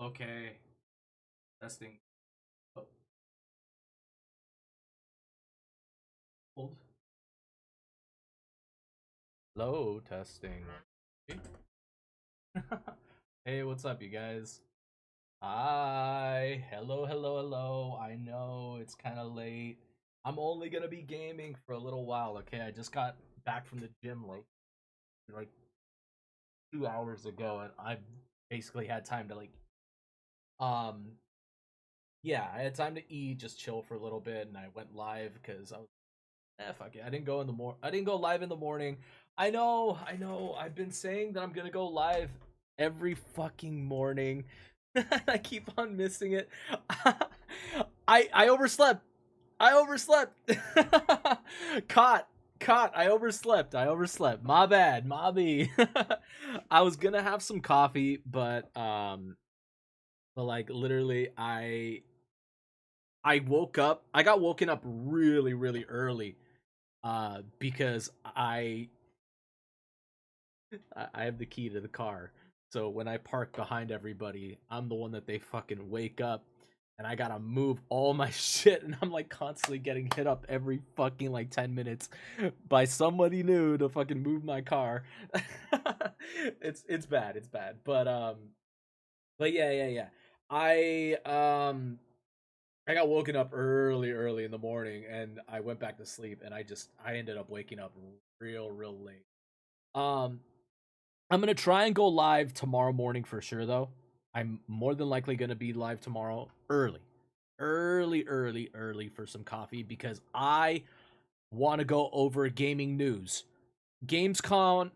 Okay, testing. Oh, hold. Hello, testing. Hey, what's up, you guys? Hi. Hello, hello, hello. I know it's kind of late. I'm only gonna be gaming for a little while, okay? I just got back from the gym like 2 hours ago, and I basically had time to um yeah, I had time to eat, just chill for a little bit, and I went live because I was fuck it. I didn't go live in the morning. I know. I've been saying that I'm gonna go live every fucking morning. I keep on missing it. I overslept. I overslept. caught. Caught. I overslept. My bad. Mobby. I was gonna have some coffee, but like literally I woke up. I got woken up really, really early because I have the key to the car. So when I park behind everybody, I'm the one that they fucking wake up, and I gotta move all my shit, and I'm like constantly getting hit up every fucking like 10 minutes by somebody new to fucking move my car. It's bad, it's bad. But yeah. I um I got woken up early in the morning, and I went back to sleep, and I ended up waking up real late. Um I'm gonna try and go live tomorrow morning for sure, though. I'm more than likely gonna be live tomorrow early for some coffee because I want to go over gaming news. Gamescom,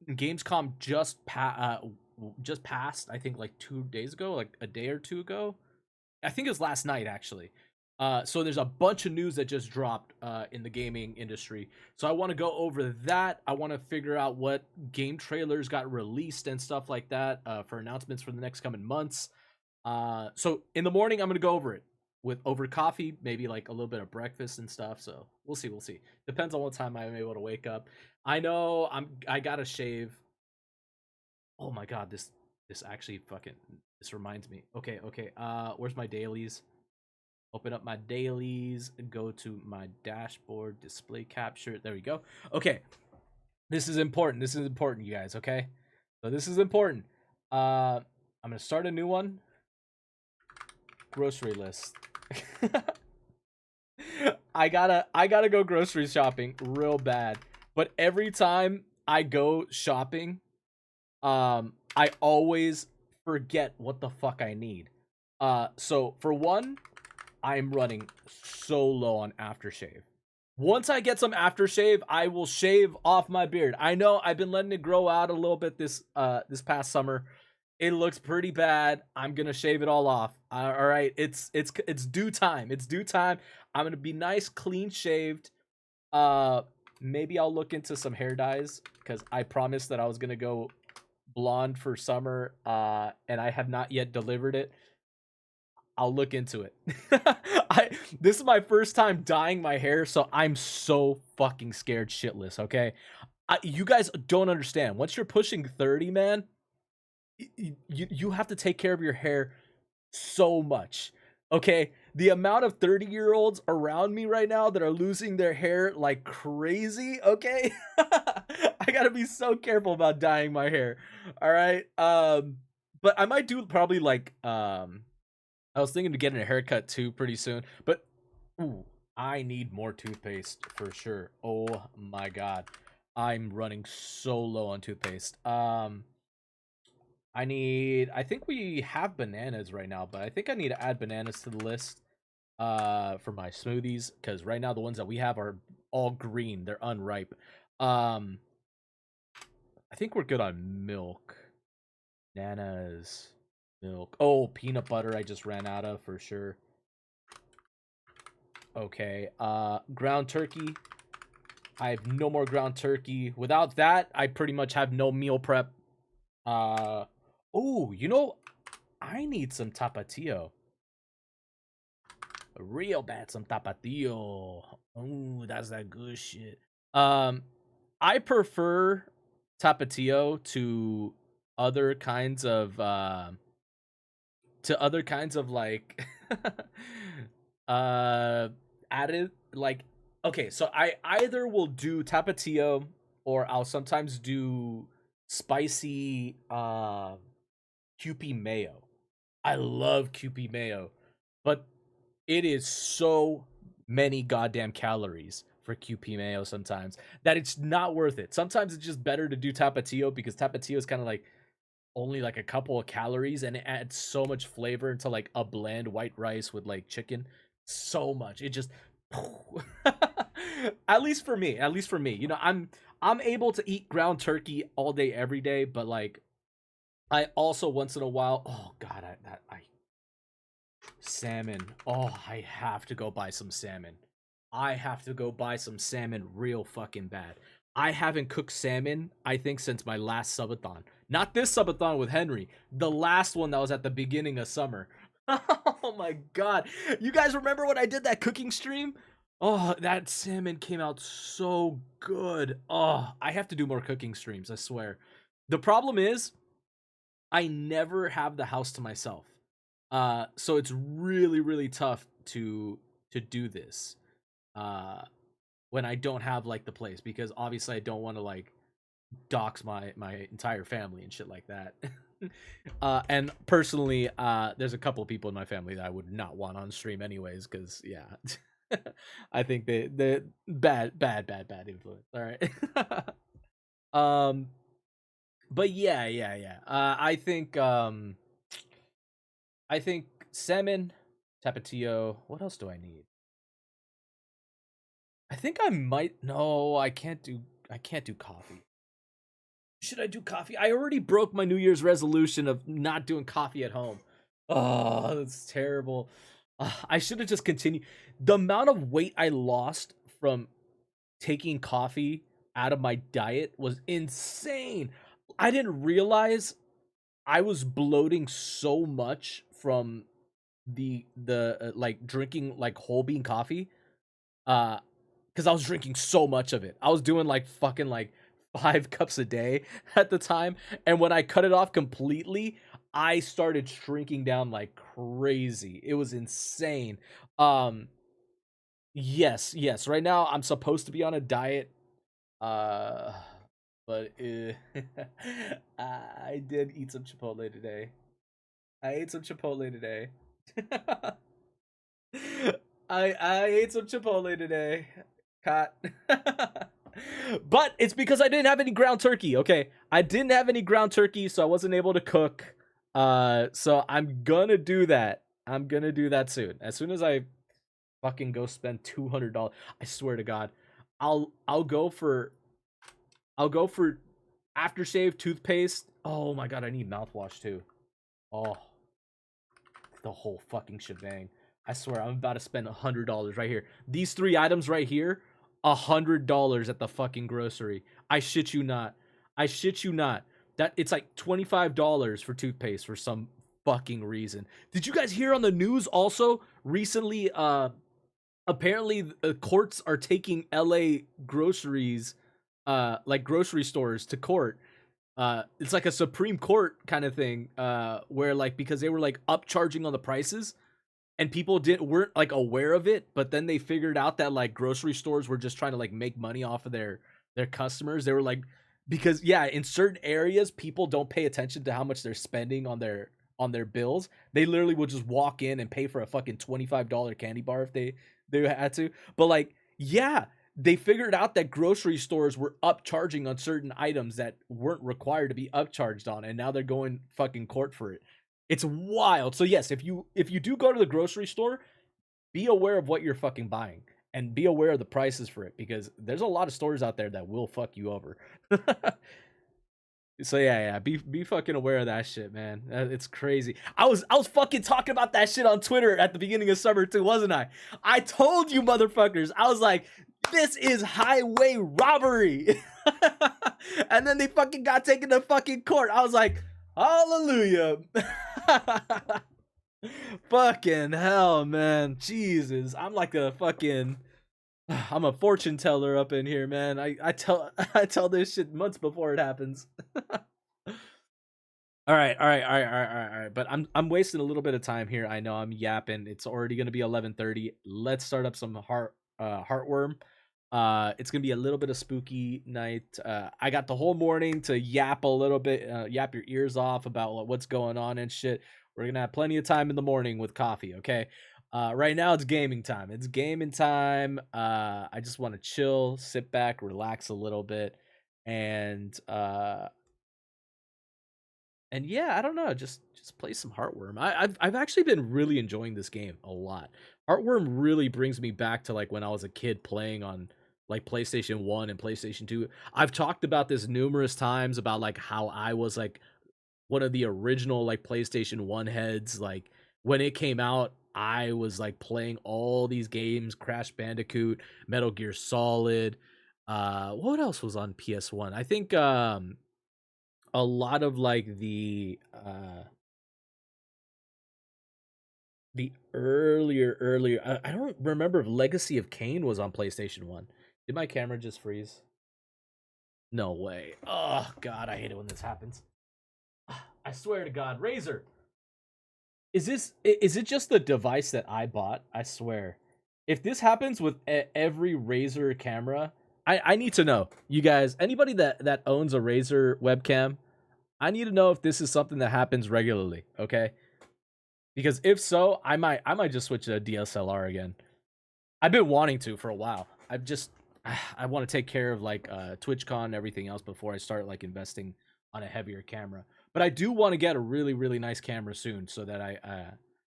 Gamescom just passed. I think like 2 days ago, like a day or two ago. I think it was last night actually. So there's a bunch of news that just dropped in the gaming industry. So I want to go over that. I want to figure out what game trailers got released and stuff like that for announcements for the next coming months. So in the morning, I'm gonna go over it with over coffee, maybe like a little bit of breakfast and stuff. So we'll see, we'll see. Depends on what time I'm able to wake up. I know I gotta shave. Oh my god, this actually fucking this reminds me. Okay. Where's my dailies? Open up my dailies, go to my dashboard, display capture. There we go. Okay, this is important. This is important, you guys. Okay, so this is important. I'm gonna start a new one. Grocery list. I gotta go grocery shopping real bad. But every time I go shopping, I always forget what the fuck I need. So for one, I'm running so low on aftershave. Once I get some aftershave, I will shave off my beard. I know I've been letting it grow out a little bit this past summer. It looks pretty bad. I'm gonna shave it all off. All right, it's due time. It's due time. I'm gonna be nice, clean shaved. Uh, Maybe I'll look into some hair dyes because I promised that I was gonna go blonde for summer. And I have not yet delivered it. I'll look into it. I This is my first time dyeing my hair, so I'm so fucking scared shitless, okay? You guys don't understand. Once you're pushing 30, man, you have to take care of your hair so much. Okay? The amount of 30-year-olds around me right now that are losing their hair like crazy, okay? I got to be so careful about dyeing my hair. All right? But I might do probably like I was thinking of getting a haircut too pretty soon, but ooh, I need more toothpaste for sure. Oh my god. I'm running so low on toothpaste. I think we have bananas right now, but I think I need to add bananas to the list for my smoothies cuz right now the ones that we have are all green. They're unripe. Um I think we're good on milk. Bananas, milk. Oh, peanut butter I just ran out of for sure. Okay. Ground turkey. I have no more ground turkey. Without that, I pretty much have no meal prep. Uh oh, I need some tapatio. Real bad some tapatio. Oh, that's that good shit. Um I prefer tapatio to other kinds of to other kinds of like uh added like okay, so I either will do tapatio or I'll sometimes do spicy Kewpie mayo. I love Kewpie mayo, but it is so many goddamn calories for Kewpie mayo sometimes that it's not worth it. Sometimes it's just better to do tapatio because tapatio is kind of like only like a couple of calories and it adds so much flavor into like a bland white rice with like chicken. So much. It just at least for me. You know, I'm able to eat ground turkey all day every day, but like I also once in a while, oh god, I salmon. Oh, I have to go buy some salmon. I have to go buy some salmon real fucking bad. I haven't cooked salmon, I think, since my last subathon. Not this subathon with Henry. The last one that was at the beginning of summer. Oh my god. You guys remember when I did that cooking stream? Oh, that salmon came out so good. Oh, I have to do more cooking streams, I swear. The problem is, I never have the house to myself. So it's really, really tough to do this. Uh when I don't have like the place because obviously I don't want to like dox my entire family and shit like that. And personally, there's a couple people in my family that I would not want on stream anyways, because yeah, I think they bad influence. All right. um, but yeah. I think salmon, tapatio. What else do I need? I think I might. No, I can't do coffee. Should I do coffee? I already broke my New Year's resolution of not doing coffee at home. Oh, that's terrible. I should have just continued. The amount of weight I lost from taking coffee out of my diet was insane. I didn't realize I was bloating so much from the like drinking like whole bean coffee. Uh because I was drinking so much of it. I was doing like fucking like 5 cups a day at the time. And when I cut it off completely, I started shrinking down like crazy. It was insane. Um, yes. Right now I'm supposed to be on a diet. Uh, but I did eat some Chipotle today. I ate some Chipotle today. I ate some Chipotle today. Cat. But it's because I didn't have any ground turkey. Okay, I didn't have any ground turkey, so I wasn't able to cook. So I'm gonna do that. I'm gonna do that soon. As soon as I fucking go spend $200, I swear to God, I'll go for aftershave toothpaste. Oh my God, I need mouthwash too. Oh, the whole fucking shebang. I swear, I'm about to spend $100 right here. These 3 items right here, $100 at the fucking grocery. I shit you not. I shit you not. That it's like $25 for toothpaste for some fucking reason. Did you guys hear on the news also recently? Apparently, courts are taking LA groceries, like grocery stores, to court. It's like a Supreme Court kind of thing, where like because they were like upcharging on the prices and people didn't weren't like aware of it, but then they figured out that like grocery stores were just trying to like make money off of their customers. They were like because yeah, in certain areas people don't pay attention to how much they're spending on their bills. They literally would just walk in and pay for a fucking $25 candy bar if they had to. But like yeah, they figured out that grocery stores were upcharging on certain items that weren't required to be upcharged on, and now they're going fucking court for it. It's wild. So yes, if you do go to the grocery store, be aware of what you're fucking buying and be aware of the prices for it because there's a lot of stores out there that will fuck you over. So yeah, be fucking aware of that shit, man. It's crazy. I was fucking talking about that shit on Twitter at the beginning of summer too, wasn't I? I told you motherfuckers. I was like, this is highway robbery. And then they fucking got taken to fucking court. I was like, hallelujah. Fucking hell, man. Jesus. I'm like a fucking I'm a fortune teller up in here, man. I tell I tell this shit months before it happens. All right, all right, all right, all right, all right, all right. But I'm wasting a little bit of time here. I know I'm yapping. It's already gonna be 11:30. Let's start up some heartworm. It's gonna be a little bit of spooky night. I got the whole morning to yap a little bit, yap your ears off about what's going on and shit. We're gonna have plenty of time in the morning with coffee. Okay. Right now it's gaming time. It's gaming time. I just want to chill, sit back, relax a little bit, and yeah, I don't know, just play some Heartworm. I've actually been really enjoying this game a lot. Heartworm really brings me back to like when I was a kid playing on like PlayStation 1 and PlayStation 2. I've talked about this numerous times about like how I was like one of the original like PlayStation 1 heads. Like when it came out, I was like playing all these games, Crash Bandicoot, Metal Gear Solid. What else was on PS1? I think a lot of like the earlier I don't remember if Legacy of Kain was on PlayStation 1. Did my camera just freeze? No way. Oh god, I hate it when this happens. I swear to god, Razer. Is it just the device that I bought? I swear. If this happens with every Razer camera, I need to know. You guys, anybody that owns a Razer webcam, I need to know if this is something that happens regularly, okay? Because if so, I might just switch to a DSLR again. I've been wanting to for a while. I've just I want to take care of like TwitchCon and everything else before I start like investing on a heavier camera. But I do want to get a really nice camera soon so that I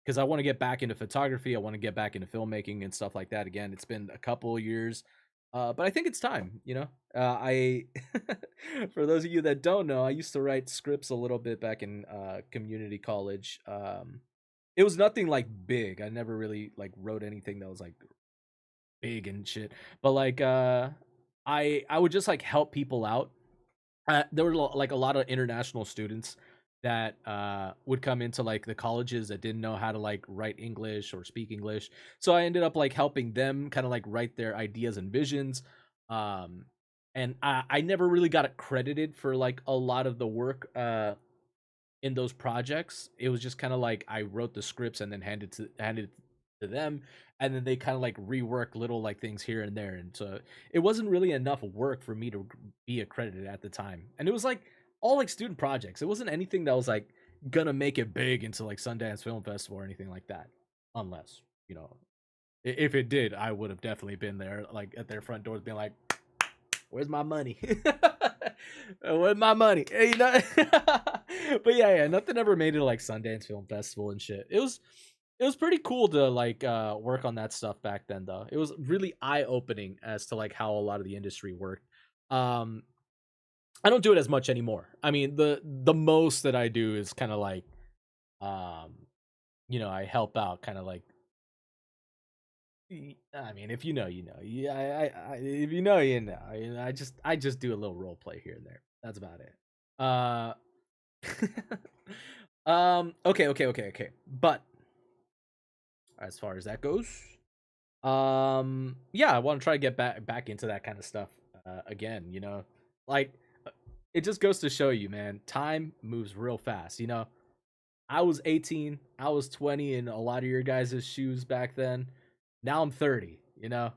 because I want to get back into photography, I want to get back into filmmaking and stuff like that again. It's been a couple of years. But I think it's time, you know. I, for those of you that don't know, I used to write scripts a little bit back in community college. It was nothing like big. I never really like wrote anything that was like big and shit. But like I would just like help people out. There were like a lot of international students that would come into like the colleges that didn't know how to like write English or speak English. So I ended up like helping them kind of like write their ideas and visions. Um and I never really got credited for like a lot of the work in those projects. It was just kind of like I wrote the scripts and then handed it to them, and then they kind of like rework little like things here and there, and so it wasn't really enough work for me to be accredited at the time. And it was like all like student projects. It wasn't anything that was like gonna make it big into like Sundance Film Festival or anything like that, unless you know if it did, I would have definitely been there like at their front doors being like, where's my money? Where's my money? You know. But yeah, nothing ever made it like Sundance Film Festival and shit. It was pretty cool to like work on that stuff back then though. It was really eye opening as to like how a lot of the industry worked. Um I don't do it as much anymore. I mean, the most that I do is kind of like um I help out kind of like I mean, if you know, you know. Yeah, if you know, you know. I just do a little role play here and there. That's about it. Uh, okay. But as far as that goes, yeah, I want to try to get back into that kind of stuff again. Like it just goes to show you, man. Time moves real fast. I was 18, I was 20 in a lot of your guys' shoes back then. Now I'm 30, you know?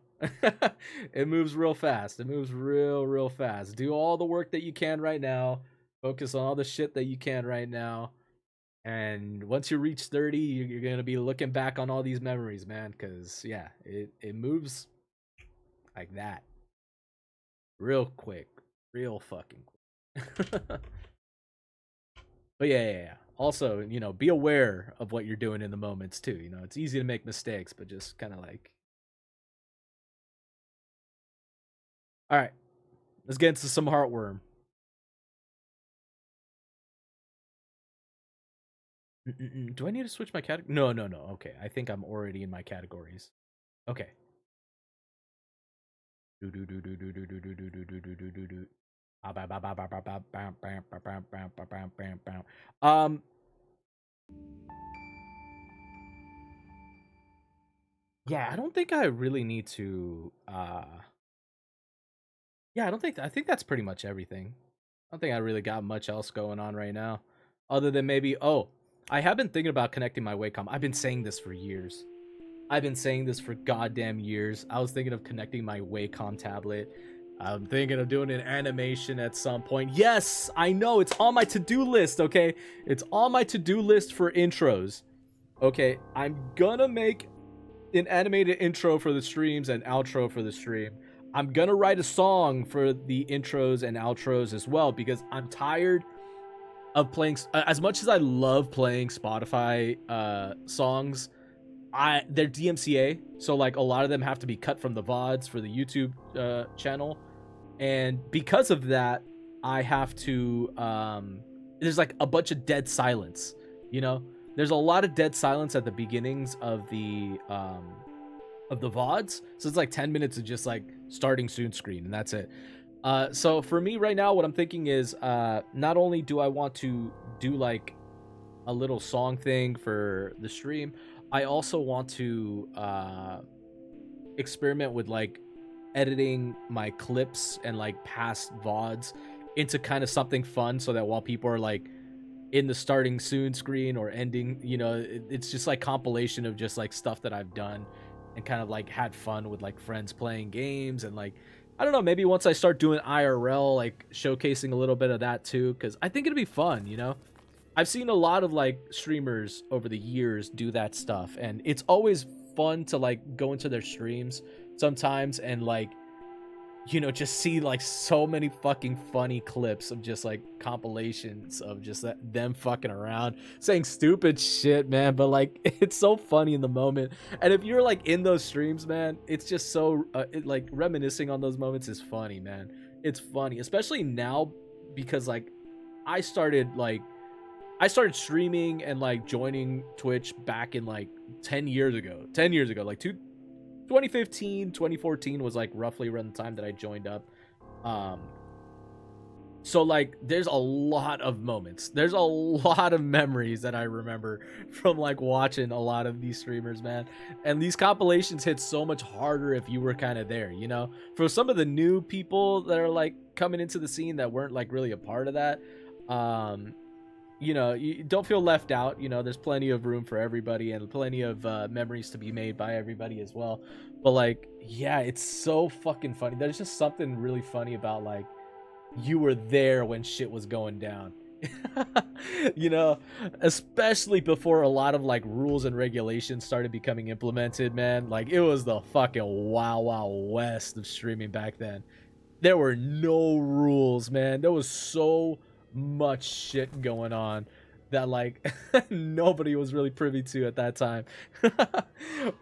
It moves real fast. It moves real fast. Do all the work that you can right now. Focus on all the shit that you can right now. And once you reach 30, you're going to be looking back on all these memories, man. Because, yeah, it moves like that. Real quick. Real fucking quick. But yeah. Also, be aware of what you're doing in the moments too. It's easy to make mistakes, but just kind of like, all right, let's get into some heartworm. Do I need to switch my category? No. Okay, I think I'm already in my categories. Okay. Do do do do do do do do do do do do do do do. Um. Yeah, I don't think I really need to. Yeah, I don't think. I think that's pretty much everything. I don't think I really got much else going on right now. other than maybe, oh, I have been thinking about connecting my Wacom. I've been saying this for years. I've been saying this for goddamn years. I was thinking of connecting my Wacom tablet. I'm thinking of doing an animation at some point. Yes, I know, it's on my to-do list, okay? It's on my to-do list for intros. Okay, I'm gonna make an animated intro for the streams and outro for the stream. I'm gonna write a song for the intros and outros as well, because I'm tired of playing. As much as I love playing Spotify songs, they're DMCA, so like a lot of them have to be cut from the VODs for the YouTube channel, and because of that, I have to there's like a bunch of dead silence, you know. There's a lot of dead silence at the beginnings of the VODs, so it's like 10 minutes of just like starting soon screen, and that's it. So for me right now, what I'm thinking is, not only do I want to do like a little song thing for the stream, I also want to experiment with like editing my clips and like past VODs into kind of something fun, so that while people are like in the starting soon screen or ending, you know, it's just like compilation of just like stuff that I've done and kind of like had fun with like friends playing games, and like, I don't know, maybe once I start doing IRL, like showcasing a little bit of that too, because I think it'd be fun, you know. I've seen a lot of like streamers over the years do that stuff, and it's always fun to like go into their streams sometimes and like, you know, just see like so many fucking funny clips of just like compilations of just them fucking around saying stupid shit, man, but like it's so funny in the moment. And if you're like in those streams, man, it's just so like reminiscing on those moments is funny, man. It's funny, especially now, because like I started streaming and like joining Twitch back in like 10 years ago, like 2015, 2014 was like roughly around the time that I joined up. So like there's a lot of moments, there's a lot of memories that I remember from like watching a lot of these streamers, man. And these compilations hit so much harder if you were kind of there, you know. For some of the new people that are like coming into the scene that weren't like really a part of that, you know, you don't feel left out. You know, there's plenty of room for everybody and plenty of memories to be made by everybody as well. But like, yeah, it's so fucking funny. There's just something really funny about like, you were there when shit was going down. You know, especially before a lot of like rules and regulations started becoming implemented, man. Like, it was the fucking wild west of streaming back then. There were no rules, man. There was so much shit going on that like nobody was really privy to at that time.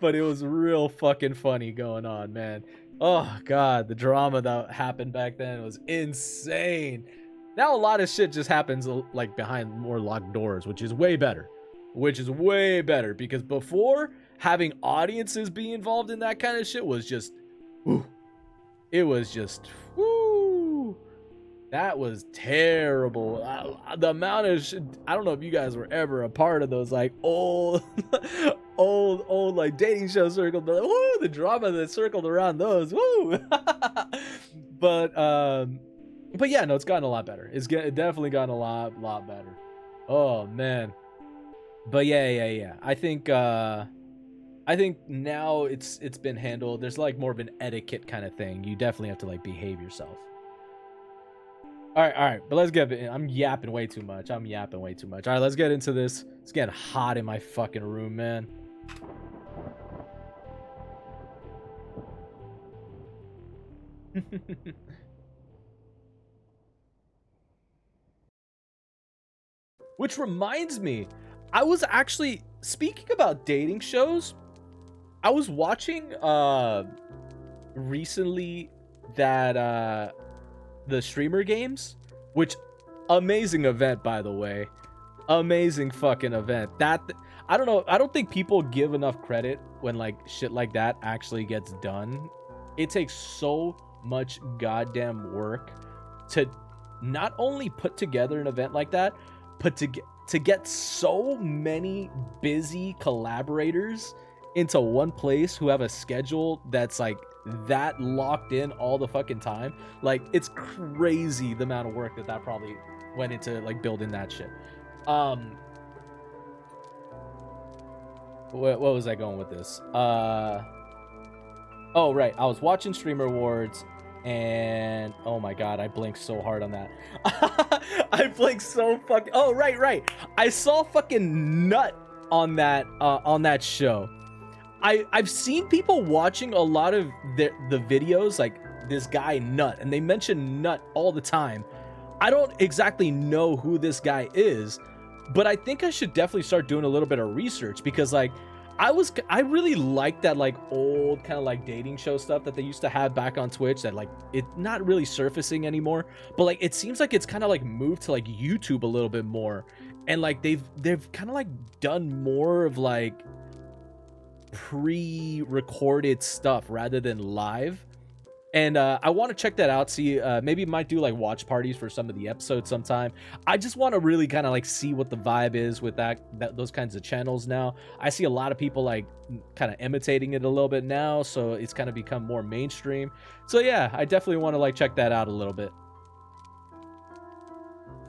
But it was real fucking funny going on, man. Oh god, the drama that happened back then was insane. Now a lot of shit just happens like behind more locked doors, which is way better. Because before, having audiences be involved in that kind of shit was just whew, it was just whoo. That was terrible. The amount of shit, I don't know if you guys were ever a part of those like old old like dating show circles, but like, woo, the drama that circled around those. Woo. But yeah, no, it's gotten a lot better. It's definitely gotten a lot better. Oh man. But yeah. I think now it's been handled. There's like more of an etiquette kind of thing. You definitely have to like behave yourself. All right, but let's get it. I'm yapping way too much. All right, let's get into this. It's getting hot in my fucking room, man. Which reminds me, I was actually speaking about dating shows. I was watching recently that the streamer games, which amazing event, by the way. Amazing fucking event. That I don't know, I don't think people give enough credit when like shit like that actually gets done. It takes so much goddamn work to not only put together an event like that, but to get so many busy collaborators into one place who have a schedule that's like that locked in all the fucking time. Like, it's crazy the amount of work that probably went into like building that shit. Um, what was I going with this? Oh right, I was watching Streamer Awards, and oh my god, I blinked so hard on that. I blinked so fucking. Oh right. I saw fucking Nut on that show. I've seen people watching a lot of the videos, like this guy Nut, and they mention Nut all the time. I don't exactly know who this guy is, but I think I should definitely start doing a little bit of research, because like I really like that like old kind of like dating show stuff that they used to have back on Twitch, that like it not really surfacing anymore, but like it seems like it's kind of like moved to like YouTube a little bit more, and like they've kind of like done more of like pre-recorded stuff rather than live. And I want to check that out, see maybe might do like watch parties for some of the episodes sometime. I just want to really kind of like see what the vibe is with that those kinds of channels now. I see a lot of people like kind of imitating it a little bit now, so it's kind of become more mainstream. So yeah, I definitely want to like check that out a little bit.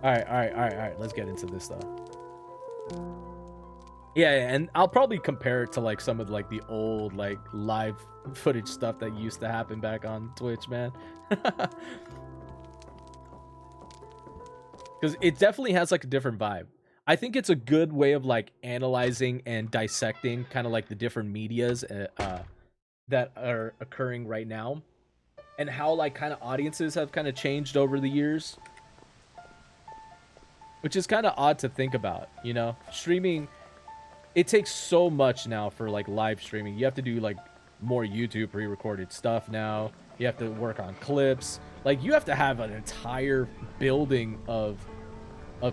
All right, let's get into this though. Yeah, and I'll probably compare it to like some of like the old like live footage stuff that used to happen back on Twitch, man. Because it definitely has like a different vibe. I think it's a good way of like analyzing and dissecting kind of like the different medias that are occurring right now, and how like kind of audiences have kind of changed over the years, which is kind of odd to think about, you know. Streaming, it takes so much now for like live streaming. You have to do like more YouTube pre-recorded stuff now. You have to work on clips. Like you have to have an entire building of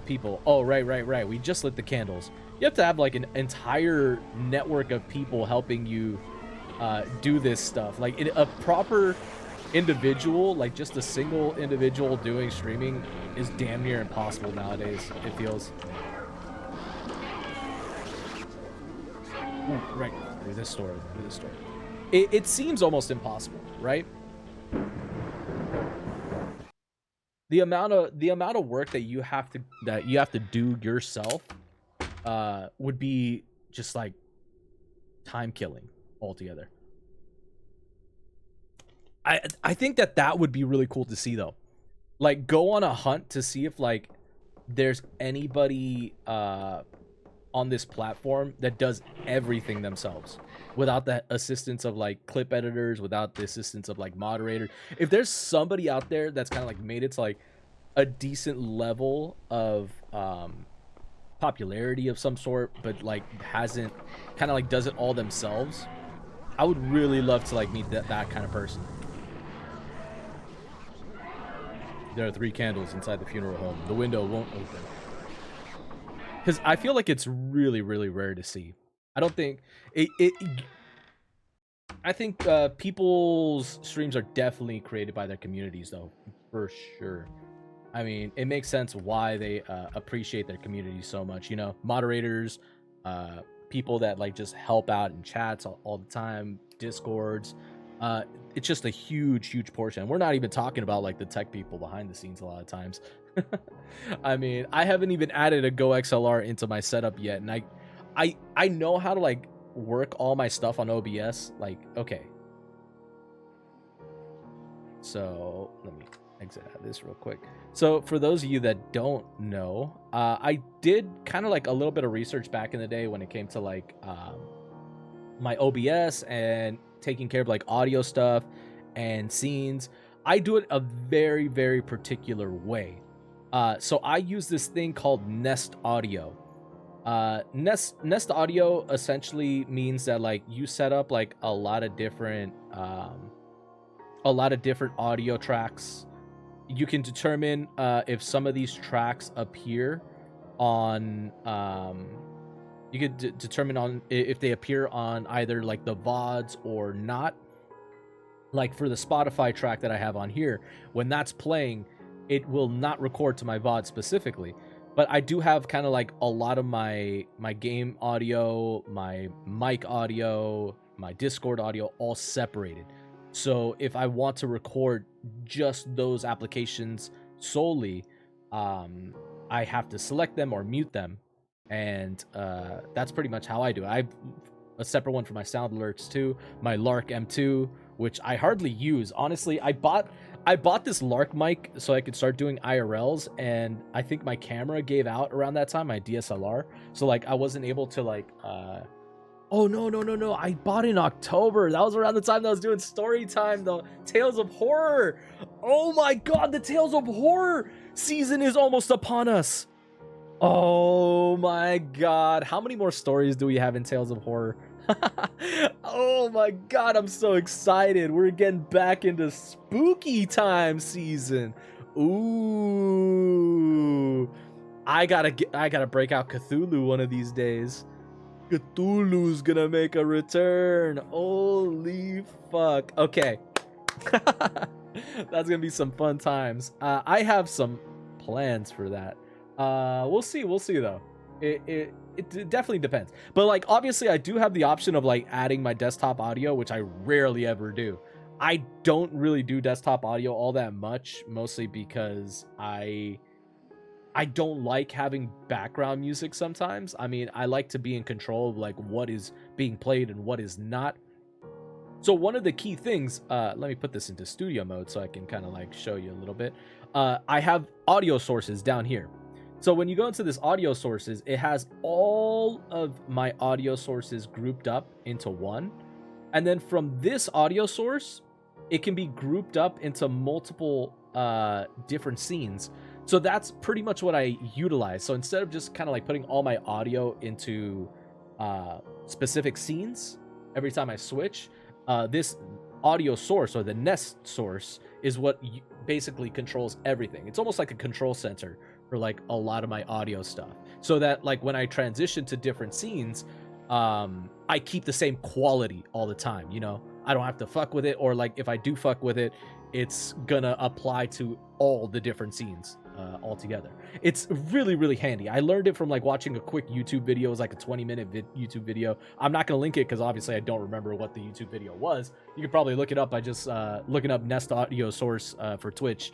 people. Oh, right. We just lit the candles. You have to have like an entire network of people helping you do this stuff. Like a proper individual, like just a single individual doing streaming is damn near impossible nowadays, it feels. Ooh, right, through this door. It seems almost impossible, right? The amount of work that you have to do yourself would be just like time killing altogether. I think that would be really cool to see though. Like go on a hunt to see if like there's anybody on this platform that does everything themselves without the assistance of like clip editors, without the assistance of like moderators. If there's somebody out there that's kind of like made it to like a decent level of popularity of some sort, but like hasn't kind of like does it all themselves, I would really love to like meet that kind of person. There are 3 candles inside the funeral home. The window won't open. Because I feel like it's really, really rare to see. I don't think I think people's streams are definitely created by their communities, though, for sure. I mean, it makes sense why they appreciate their community so much. You know, moderators, people that like just help out in chats all the time, discords. It's just a huge portion. We're not even talking about like the tech people behind the scenes a lot of times. I mean, I haven't even added a Go XLR into my setup yet, and I know how to like work all my stuff on OBS. Like, okay. So let me exit out of this real quick. So for those of you that don't know, I did kind of like a little bit of research back in the day when it came to like my OBS and taking care of like audio stuff and scenes. I do it a very particular way. So I use this thing called Nest Audio. Nest Audio essentially means that like you set up like a lot of different audio tracks. You can determine if some of these tracks appear on you could determine on if they appear on either like the VODs or not. Like for the Spotify track that I have on here, when that's playing, it will not record to my VOD specifically. But I do have kind of like a lot of my game audio, my mic audio, my Discord audio all separated. So if I want to record just those applications solely, I have to select them or mute them, and that's pretty much how I do it. I've a separate one for my sound alerts too, my Lark M2, which I hardly use. Honestly, I bought this Lark mic so I could start doing IRLs, and I think my camera gave out around that time, my DSLR. So like I wasn't able to like oh no. I bought it in October. That was around the time that I was doing story time, the Tales of Horror. Oh my god, the Tales of Horror season is almost upon us. Oh my god. How many more stories do we have in Tales of Horror? Oh my god, I'm so excited. We're getting back into spooky time season. Ooh. I gotta break out Cthulhu one of these days. Cthulhu's gonna make a return. Holy fuck. Okay. That's gonna be some fun times. I have some plans for that. We'll see though. It definitely depends. But like obviously I do have the option of like adding my desktop audio, which I rarely ever do. I don't really do desktop audio all that much, mostly because I don't like having background music sometimes. I mean, I like to be in control of like what is being played and what is not. So one of the key things, let me put this into studio mode so I can kind of like show you a little bit. I have audio sources down here. So when you go into this audio sources, it has all of my audio sources grouped up into one. And then from this audio source, it can be grouped up into multiple different scenes. So that's pretty much what I utilize. So instead of just kind of like putting all my audio into specific scenes every time I switch, this audio source or the Nest source is what basically controls everything. It's almost like a control center for like a lot of my audio stuff. So that like when I transition to different scenes, I keep the same quality all the time, you know? I don't have to fuck with it, or like if I do fuck with it, it's gonna apply to all the different scenes altogether. It's really, really handy. I learned it from like watching a quick YouTube video. It was like a 20-minute YouTube video. I'm not gonna link it because obviously I don't remember what the YouTube video was. You could probably look it up by just looking up Nest audio source for Twitch.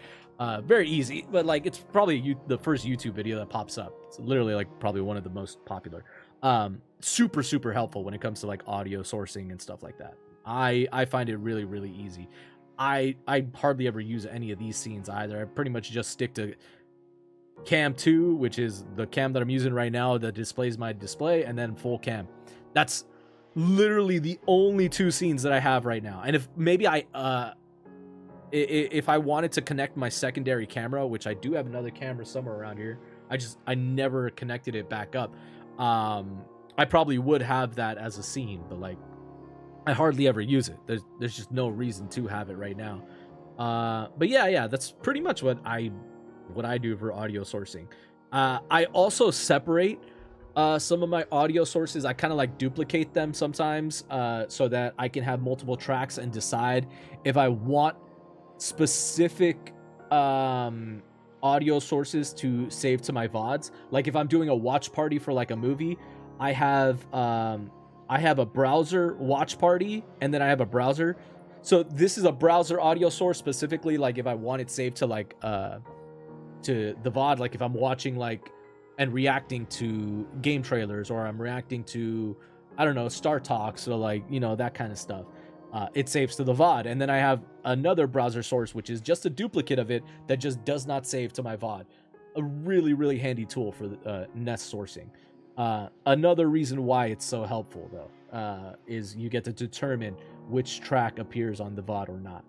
Very easy, but like it's probably the first YouTube video that pops up. It's literally like probably one of the most popular. Super, super helpful when it comes to like audio sourcing and stuff like that. I find it really, really easy. I hardly ever use any of these scenes either. I pretty much just stick to cam 2, which is the cam that I'm using right now that displays my display, and then full cam. That's literally the only two scenes that I have right now. And if maybe if I wanted to connect my secondary camera, which I do have another camera somewhere around here, I never connected it back up. I probably would have that as a scene, but like I hardly ever use it. There's just no reason to have it right now. But yeah, that's pretty much what I do for audio sourcing. I also separate some of my audio sources. I kind of like duplicate them sometimes so that I can have multiple tracks and decide if I want specific audio sources to save to my VODs. Like if I'm doing a watch party for like a movie, I have a browser watch party, and then I have a browser. So this is a browser audio source specifically, like if I want it saved to like to the VOD, like if I'm watching like and reacting to game trailers, or I'm reacting to, I don't know, Star Talks, or like, you know, that kind of stuff. It saves to the VOD. And then I have another browser source, which is just a duplicate of it that just does not save to my VOD. A really, really handy tool for Nest sourcing. Another reason why it's so helpful, though, is you get to determine which track appears on the VOD or not.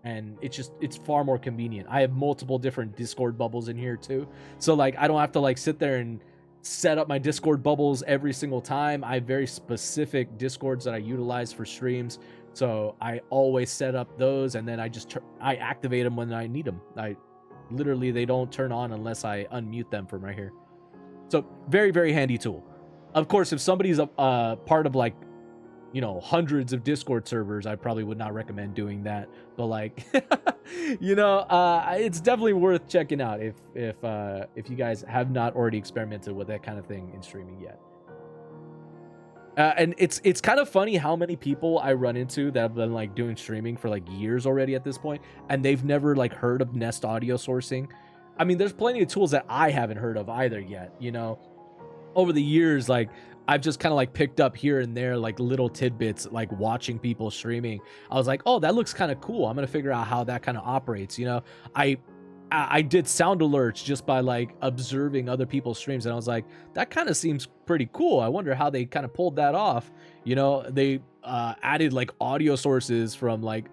And it's far more convenient. I have multiple different Discord bubbles in here, too. So, like, I don't have to, like, sit there and set up my Discord bubbles every single time. I have very specific Discords that I utilize for streams. So I always set up those, and then I activate them when I need them. Literally, they don't turn on unless I unmute them from right here. So very, very handy tool. Of course, if somebody's a part of like, you know, hundreds of Discord servers, I probably would not recommend doing that. But like, you know, it's definitely worth checking out if you guys have not already experimented with that kind of thing in streaming yet. And it's kind of funny how many people I run into that have been like doing streaming for like years already at this point, and they've never like heard of Nest audio sourcing. I mean, there's plenty of tools that I haven't heard of either yet, you know. Over the years, like I've just kind of like picked up here and there like little tidbits, like watching people streaming. I was like, oh, that looks kind of cool. I'm gonna figure out how that kind of operates, you know. I did sound alerts just by like observing other people's streams, and I was like, that kind of seems pretty cool. I wonder how they kind of pulled that off. You know, they added like audio sources from like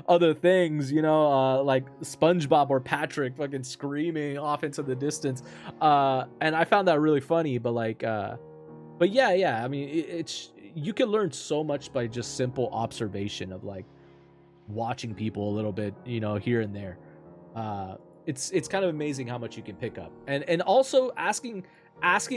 other things, you know, like SpongeBob or Patrick fucking screaming off into the distance, and I found that really funny. But like, but yeah, I mean, it's you can learn so much by just simple observation of like watching people a little bit, you know, here and there. It's kind of amazing how much you can pick up, and also asking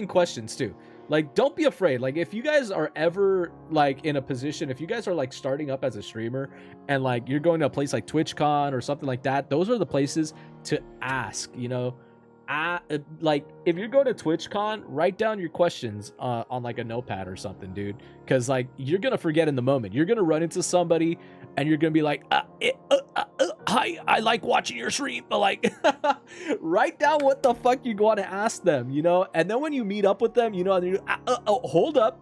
questions too. Like, don't be afraid. Like, if you guys are ever like in a position, if you guys are like starting up as a streamer and like you're going to a place like TwitchCon or something like that, those are the places to ask, you know. Like if you're going to TwitchCon, write down your questions on like a notepad or something, dude, because like you're gonna forget in the moment. You're gonna run into somebody and you're gonna be like, hi, I like watching your stream, but like write down what the fuck you want to ask them, you know. And then when you meet up with them, you know, hold up,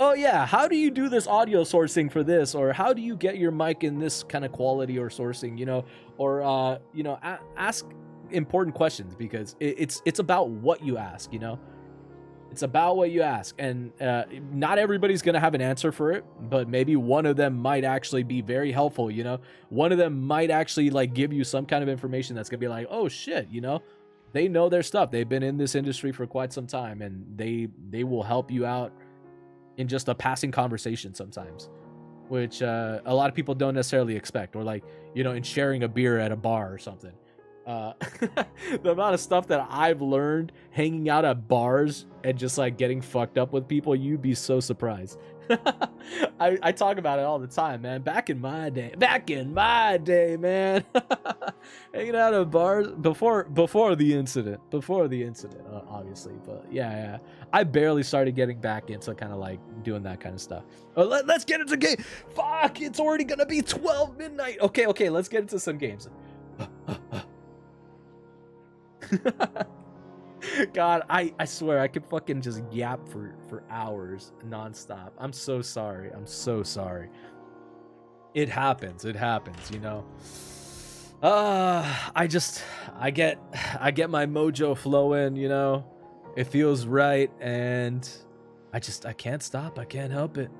oh yeah, how do you do this audio sourcing for this, or how do you get your mic in this kind of quality or sourcing, you know, or you know, ask important questions, because it's about what you ask, you know. It's about what you ask, and not everybody's gonna have an answer for it, but maybe one of them might actually be very helpful, you know. One of them might actually like give you some kind of information that's gonna be like, oh shit, you know, they know their stuff, they've been in this industry for quite some time, and they will help you out in just a passing conversation sometimes, which a lot of people don't necessarily expect, or like, you know, in sharing a beer at a bar or something. The amount of stuff that I've learned hanging out at bars and just like getting fucked up with people, you'd be so surprised. I talk about it all the time, man. Back in my day, man. Hanging out at bars before the incident, obviously. But yeah, I barely started getting back into kind of like doing that kind of stuff. Let's get into game. Fuck, it's already gonna be 12 midnight. Okay, let's get into some games. God, I swear I could fucking just yap for hours nonstop. I'm so sorry. It happens, you know. I get my mojo flowing, you know. It feels right, and I can't stop. I can't help it.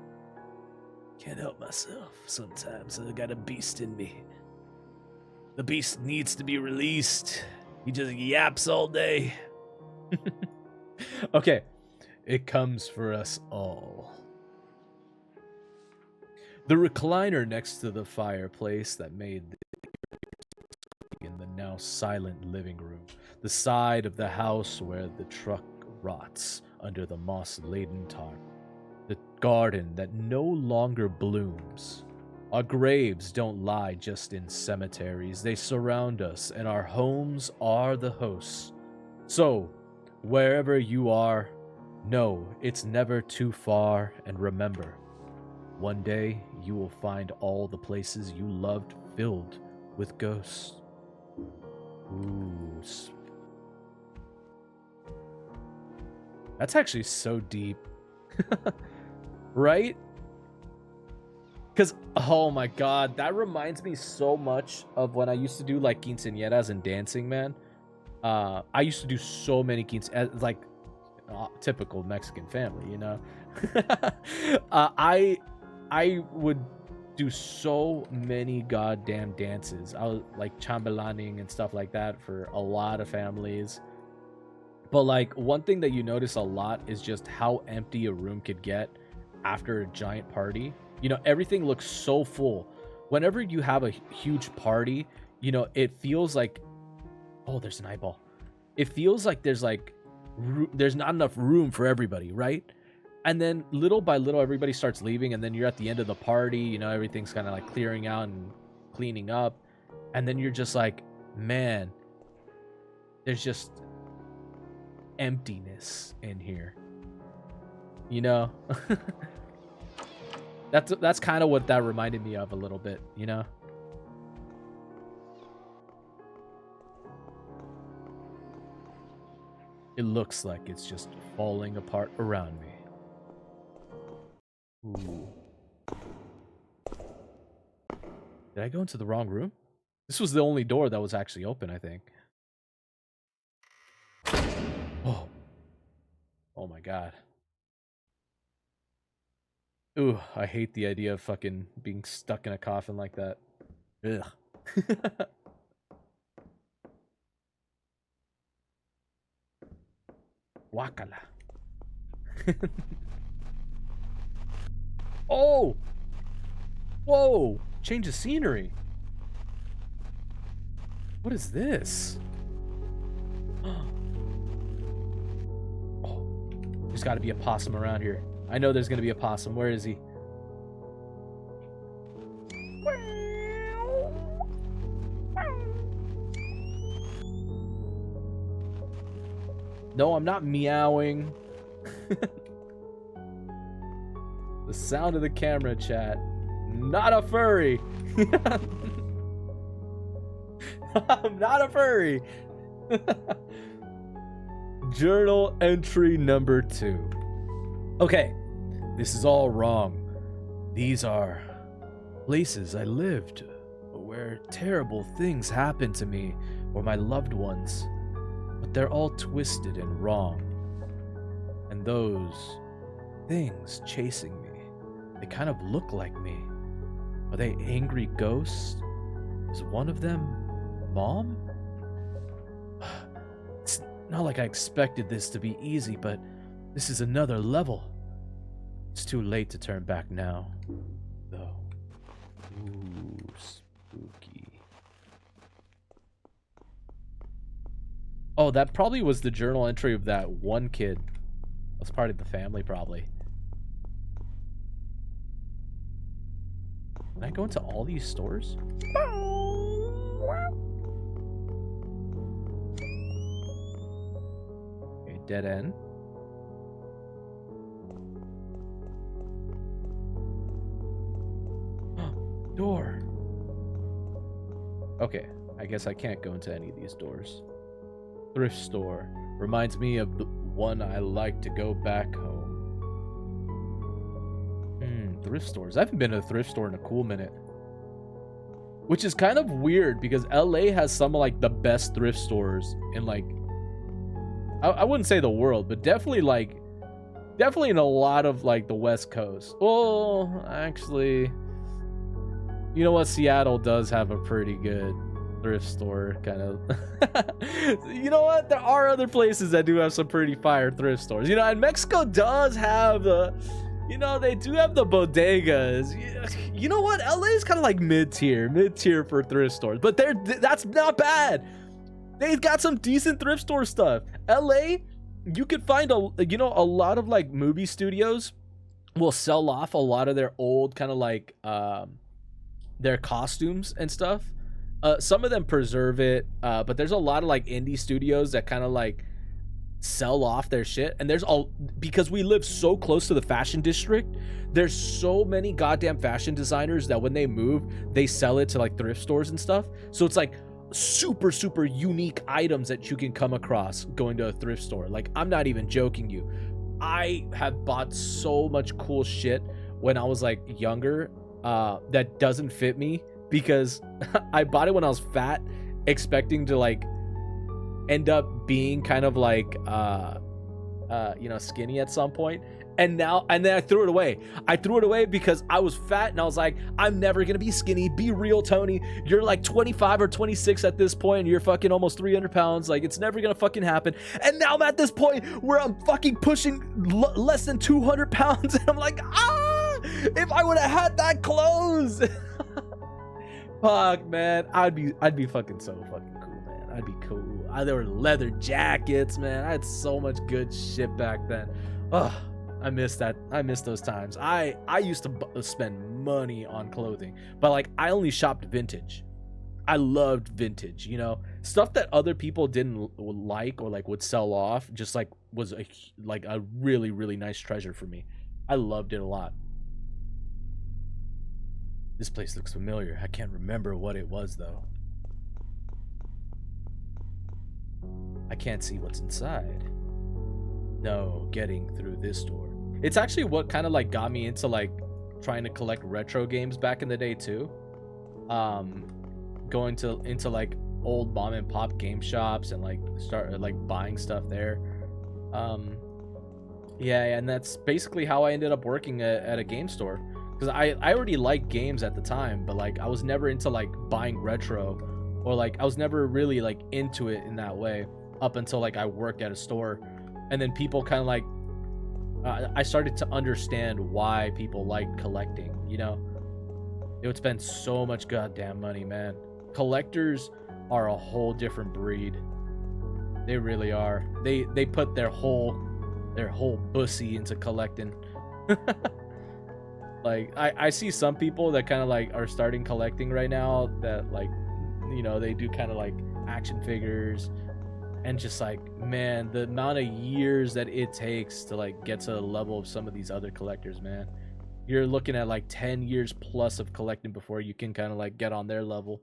Can't help myself. Sometimes I got a beast in me. The beast needs to be released. He just yaps all day. Okay, it comes for us all. The recliner next to the fireplace that made in the now silent living room. The side of the house where the truck rots under the moss-laden tarp. The garden that no longer blooms. Our graves don't lie just in cemeteries. They surround us, and our homes are the hosts. So, wherever you are, know it's never too far, and remember, one day you will find all the places you loved filled with ghosts. Ooh. That's actually so deep. Right? Because, oh my god, that reminds me so much of when I used to do like quinceañeras and dancing, man. I used to do so many quinceañeras, like typical Mexican family, you know. I would do so many goddamn dances. I was like chambelaning and stuff like that for a lot of families. But like one thing that you notice a lot is just how empty a room could get after a giant party. You know, everything looks so full. Whenever you have a huge party, you know, it feels like, oh, there's an eyeball. It feels like there's not enough room for everybody, right? And then little by little, everybody starts leaving, and then you're at the end of the party, you know, everything's kind of like clearing out and cleaning up. And then you're just like, man, there's just emptiness in here, you know. That's kind of what that reminded me of a little bit, you know. It looks like it's just falling apart around me. Ooh. Did I go into the wrong room? This was the only door that was actually open, I think. Oh. Oh my god. Ooh, I hate the idea of fucking being stuck in a coffin like that. Ugh. Wakala. Oh! Whoa! Change of scenery. What is this? Oh, there's got to be a possum around here. I know there's going to be a possum. Where is he? No, I'm not meowing. The sound of the camera, chat. Not a furry. I'm not a furry. Journal entry number 2. Okay, this is all wrong. These are places I lived where terrible things happened to me or my loved ones, but they're all twisted and wrong. And those things chasing me, they kind of look like me. Are they angry ghosts? Is one of them Mom? It's not like I expected this to be easy, but this is another level. It's too late to turn back now, though. Ooh, spooky. Oh, that probably was the journal entry of that one kid. That's part of the family, probably. Can I go into all these stores? Okay, dead end. Door. Okay, I guess I can't go into any of these doors. Thrift store. Reminds me of the one I like to go back home. Thrift stores. I haven't been to a thrift store in a cool minute. Which is kind of weird because LA has some of like the best thrift stores in like, I wouldn't say the world, but definitely in a lot of like the West Coast. Oh, actually, you know what? Seattle does have a pretty good thrift store, kind of. You know what? There are other places that do have some pretty fire thrift stores. You know, and Mexico does have you know, they do have the bodegas. You know what? LA is kind of like mid-tier for thrift stores, but that's not bad. They've got some decent thrift store stuff. LA, you could find a lot of like movie studios will sell off a lot of their old kind of like their costumes and stuff. Some of them preserve it, but there's a lot of like indie studios that kind of like sell off their shit. And there's all, because we live so close to the fashion district, there's so many goddamn fashion designers that when they move, they sell it to like thrift stores and stuff. So it's like super unique items that you can come across going to a thrift store. Like, I'm not even joking you. I have bought so much cool shit when I was like younger that doesn't fit me because I bought it when I was fat, expecting to like end up being kind of like you know, skinny at some point. And then I threw it away. I threw it away because I was fat and I was like, I'm never gonna be skinny. Be real, Tony. You're like 25 or 26 at this point and you're fucking almost 300 pounds. Like, it's never gonna fucking happen. And now I'm at this point where I'm fucking pushing less than 200 pounds and I'm like, if I would have had that clothes. Fuck, man. I'd be fucking so fucking cool, man. I'd be cool. There were leather jackets, man. I had so much good shit back then. Ugh. I miss that. I miss those times. I used to spend money on clothing, but like, I only shopped vintage. I loved vintage, you know, stuff that other people didn't like or like would sell off. Just like was a really nice treasure for me. I loved it a lot. This place looks familiar. I can't remember what it was though. I can't see what's inside. No getting through this door. It's actually what kind of like got me into like trying to collect retro games back in the day too. Going to into like old mom and pop game shops and like start like buying stuff there. Yeah, and that's basically how I ended up working at a game store, because I already liked games at the time, but like I was never into like buying retro, or like I was never really like into it in that way up until like I worked at a store. And then people kind of like I started to understand why people like collecting, you know. It would spend so much goddamn money, man. Collectors are a whole different breed. They really are. They put their whole bussy into collecting. Like I see some people that kind of like are starting collecting right now that like, you know, they do kind of like action figures, and just like, man, the amount of years that it takes to like get to the level of some of these other collectors, man. You're looking at like 10 years plus of collecting before you can kind of like get on their level.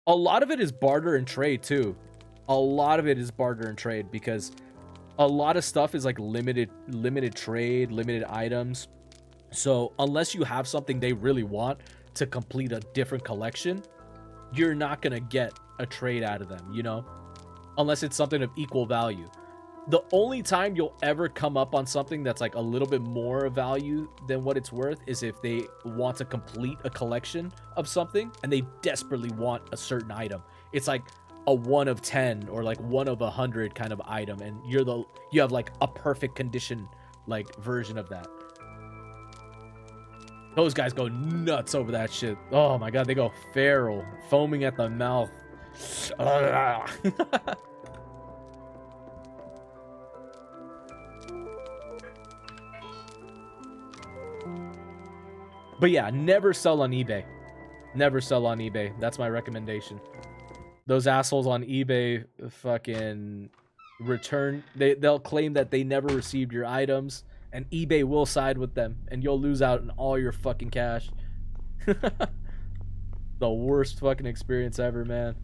A lot of it is barter and trade too. A lot of it is barter and trade, because a lot of stuff is like limited trade, limited items. So unless you have something they really want to complete a different collection, you're not gonna get a trade out of them, you know, unless it's something of equal value. The only time you'll ever come up on something that's like a little bit more value than what it's worth is if they want to complete a collection of something and they desperately want a certain item. It's like a 1 of 10 or like 1 of 100 kind of item, and you have like a perfect condition like version of that. Those guys go nuts over that shit. Oh my god, they go feral, foaming at the mouth. But yeah, never sell on eBay. Never sell on eBay. That's my recommendation. Those assholes on eBay fucking return. They'll claim that they never received your items, and eBay will side with them, and you'll lose out on all your fucking cash. The worst fucking experience ever, man.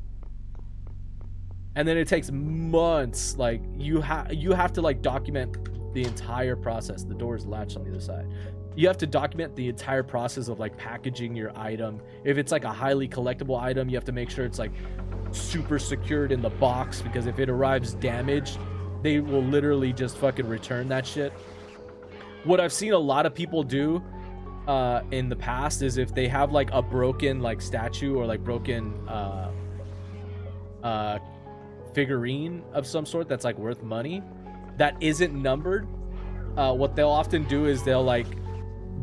And then it takes months. Like you have to like document the entire process. The door is latched on the other side. You have to document the entire process of like packaging your item. If it's like a highly collectible item, you have to make sure it's like super secured in the box, because if it arrives damaged, they will literally just fucking return that shit. What I've seen a lot of people do in the past is if they have like a broken like statue or like broken figurine of some sort that's like worth money that isn't numbered, what they'll often do is they'll like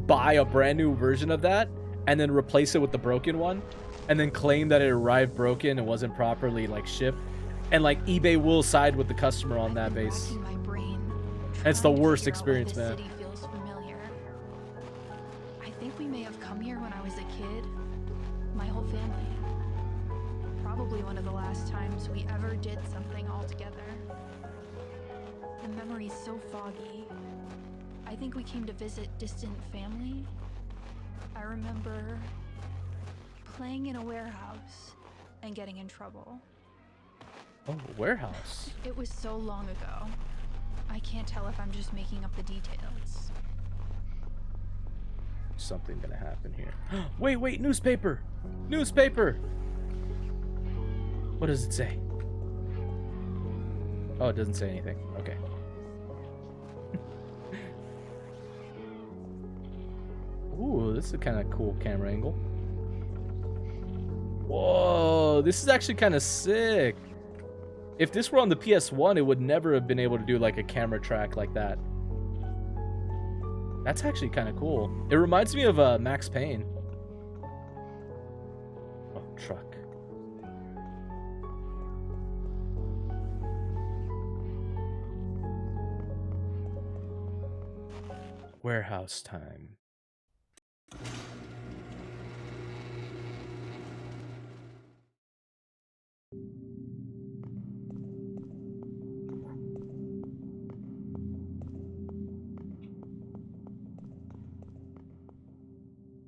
buy a brand new version of that and then replace it with the broken one, and then claim that it arrived broken and wasn't properly like shipped, and like eBay will side with the customer on that base. It's the worst experience, man. I think we may have come here when I was a kid. My whole family. Probably one of the last times we ever did something all together. The memory's so foggy. I think we came to visit distant family. I remember playing in a warehouse and getting in trouble. Oh, warehouse. It was so long ago. I can't tell if I'm just making up the details. Something gonna happen here. Wait, newspaper! Newspaper! What does it say? Oh, it doesn't say anything. Okay. Ooh, this is a kind of cool camera angle. Whoa, this is actually kind of sick. If this were on the PS1, it would never have been able to do like a camera track like that. That's actually kind of cool. It reminds me of Max Payne. Oh, truck. Warehouse time.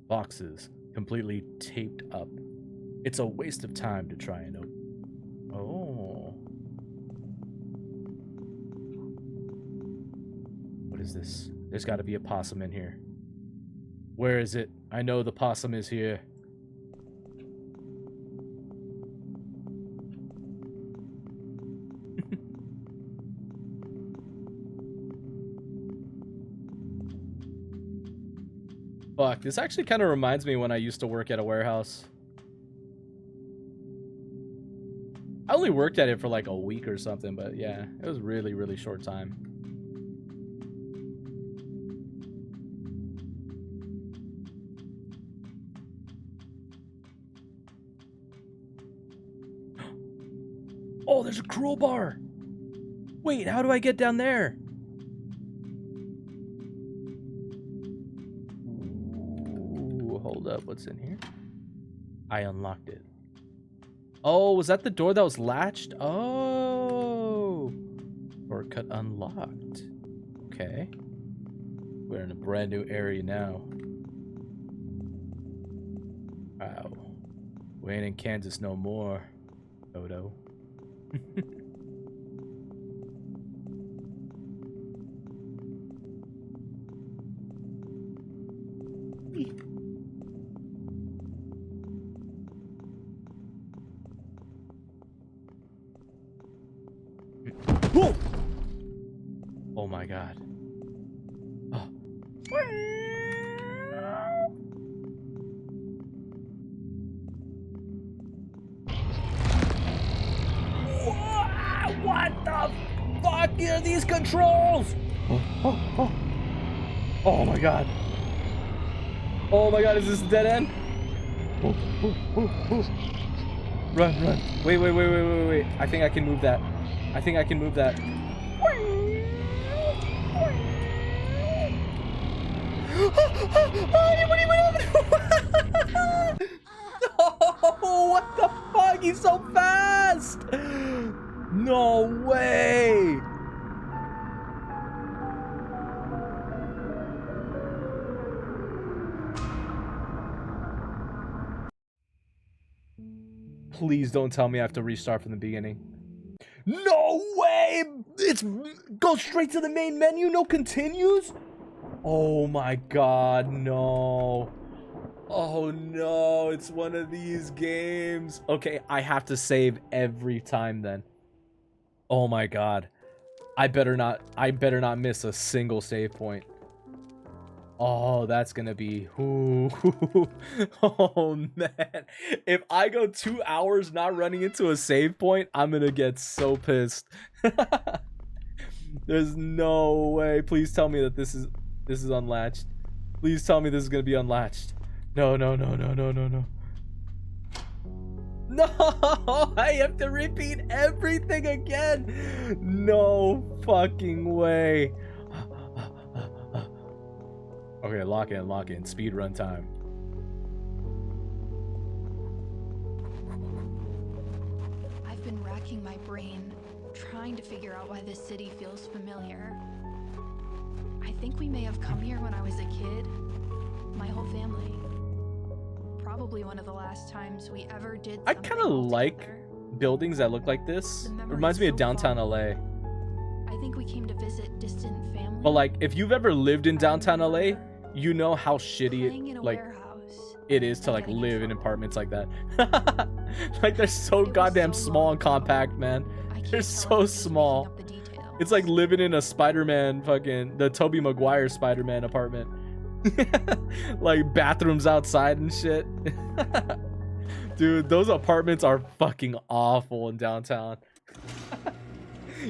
Boxes completely taped up. It's a waste of time to try and open. Oh. is this? There's got to be a possum in here. Where is it? I know the possum is here. Fuck, this actually kind of reminds me when I used to work at a warehouse. I only worked at it for like a week or something, but yeah, it was really, really short time. Oh, there's a crowbar! Wait, how do I get down there? Ooh, hold up, what's in here? I unlocked it. Oh, was that the door that was latched? Oh! Shortcut unlocked. Okay. We're in a brand new area now. Wow. We ain't in Kansas no more, Dodo. Whoa! Oh my god. Oh. What the fuck are these controls? Oh my god. Oh my god, is this a dead end? Run, run. Wait. I think I can move that. I think I can move that. Oh, what the fuck? He's so fast! No way! Please don't tell me I have to restart from the beginning. No way! It's go straight to the main menu, no continues? Oh my god, no. Oh no, it's one of these games. Okay, I have to save every time then. Oh my god. I better not miss a single save point. Oh, that's gonna be ooh. Oh man, if I go 2 hours not running into a save point, I'm gonna get so pissed. There's no way. Please tell me that this is unlatched. Please tell me this is gonna be unlatched. No. No, I have to repeat everything again. No fucking way. Okay, lock in. Speed run time. I've been racking my brain, trying to figure out why this city feels familiar. I think we may have come here when I was a kid. My whole family. Probably one of the last times we ever did something I kind of like buildings that look like this. It reminds me of downtown LA. I think we came to visit distant family. But like, if you've ever lived in downtown LA, you know how shitty it is to like live in apartments like that. Like they're so goddamn small and compact, man. They're so small. It's like living in a Spider-Man the Tobey Maguire Spider-Man apartment. Like bathrooms outside and shit. Dude, those apartments are fucking awful in downtown.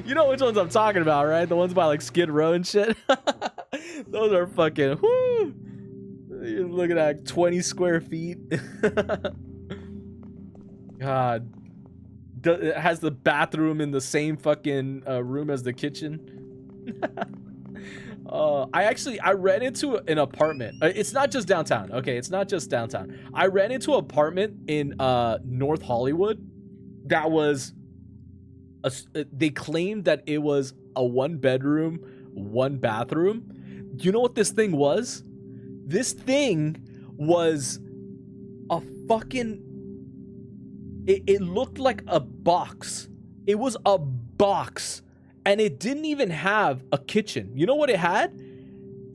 You know which ones I'm talking about, right? The ones by like Skid Row and shit. Those are fucking whoo. You're looking at 20 square feet. God. It has the bathroom in the same fucking room as the kitchen. I ran into an apartment. It's not just downtown. Okay, it's not just downtown. I ran into an apartment in North Hollywood that was they claimed that it was a 1-bedroom, 1-bathroom. You know what this thing was? This thing was a fucking it looked like a box. It was a box, and it didn't even have a kitchen. You know what it had?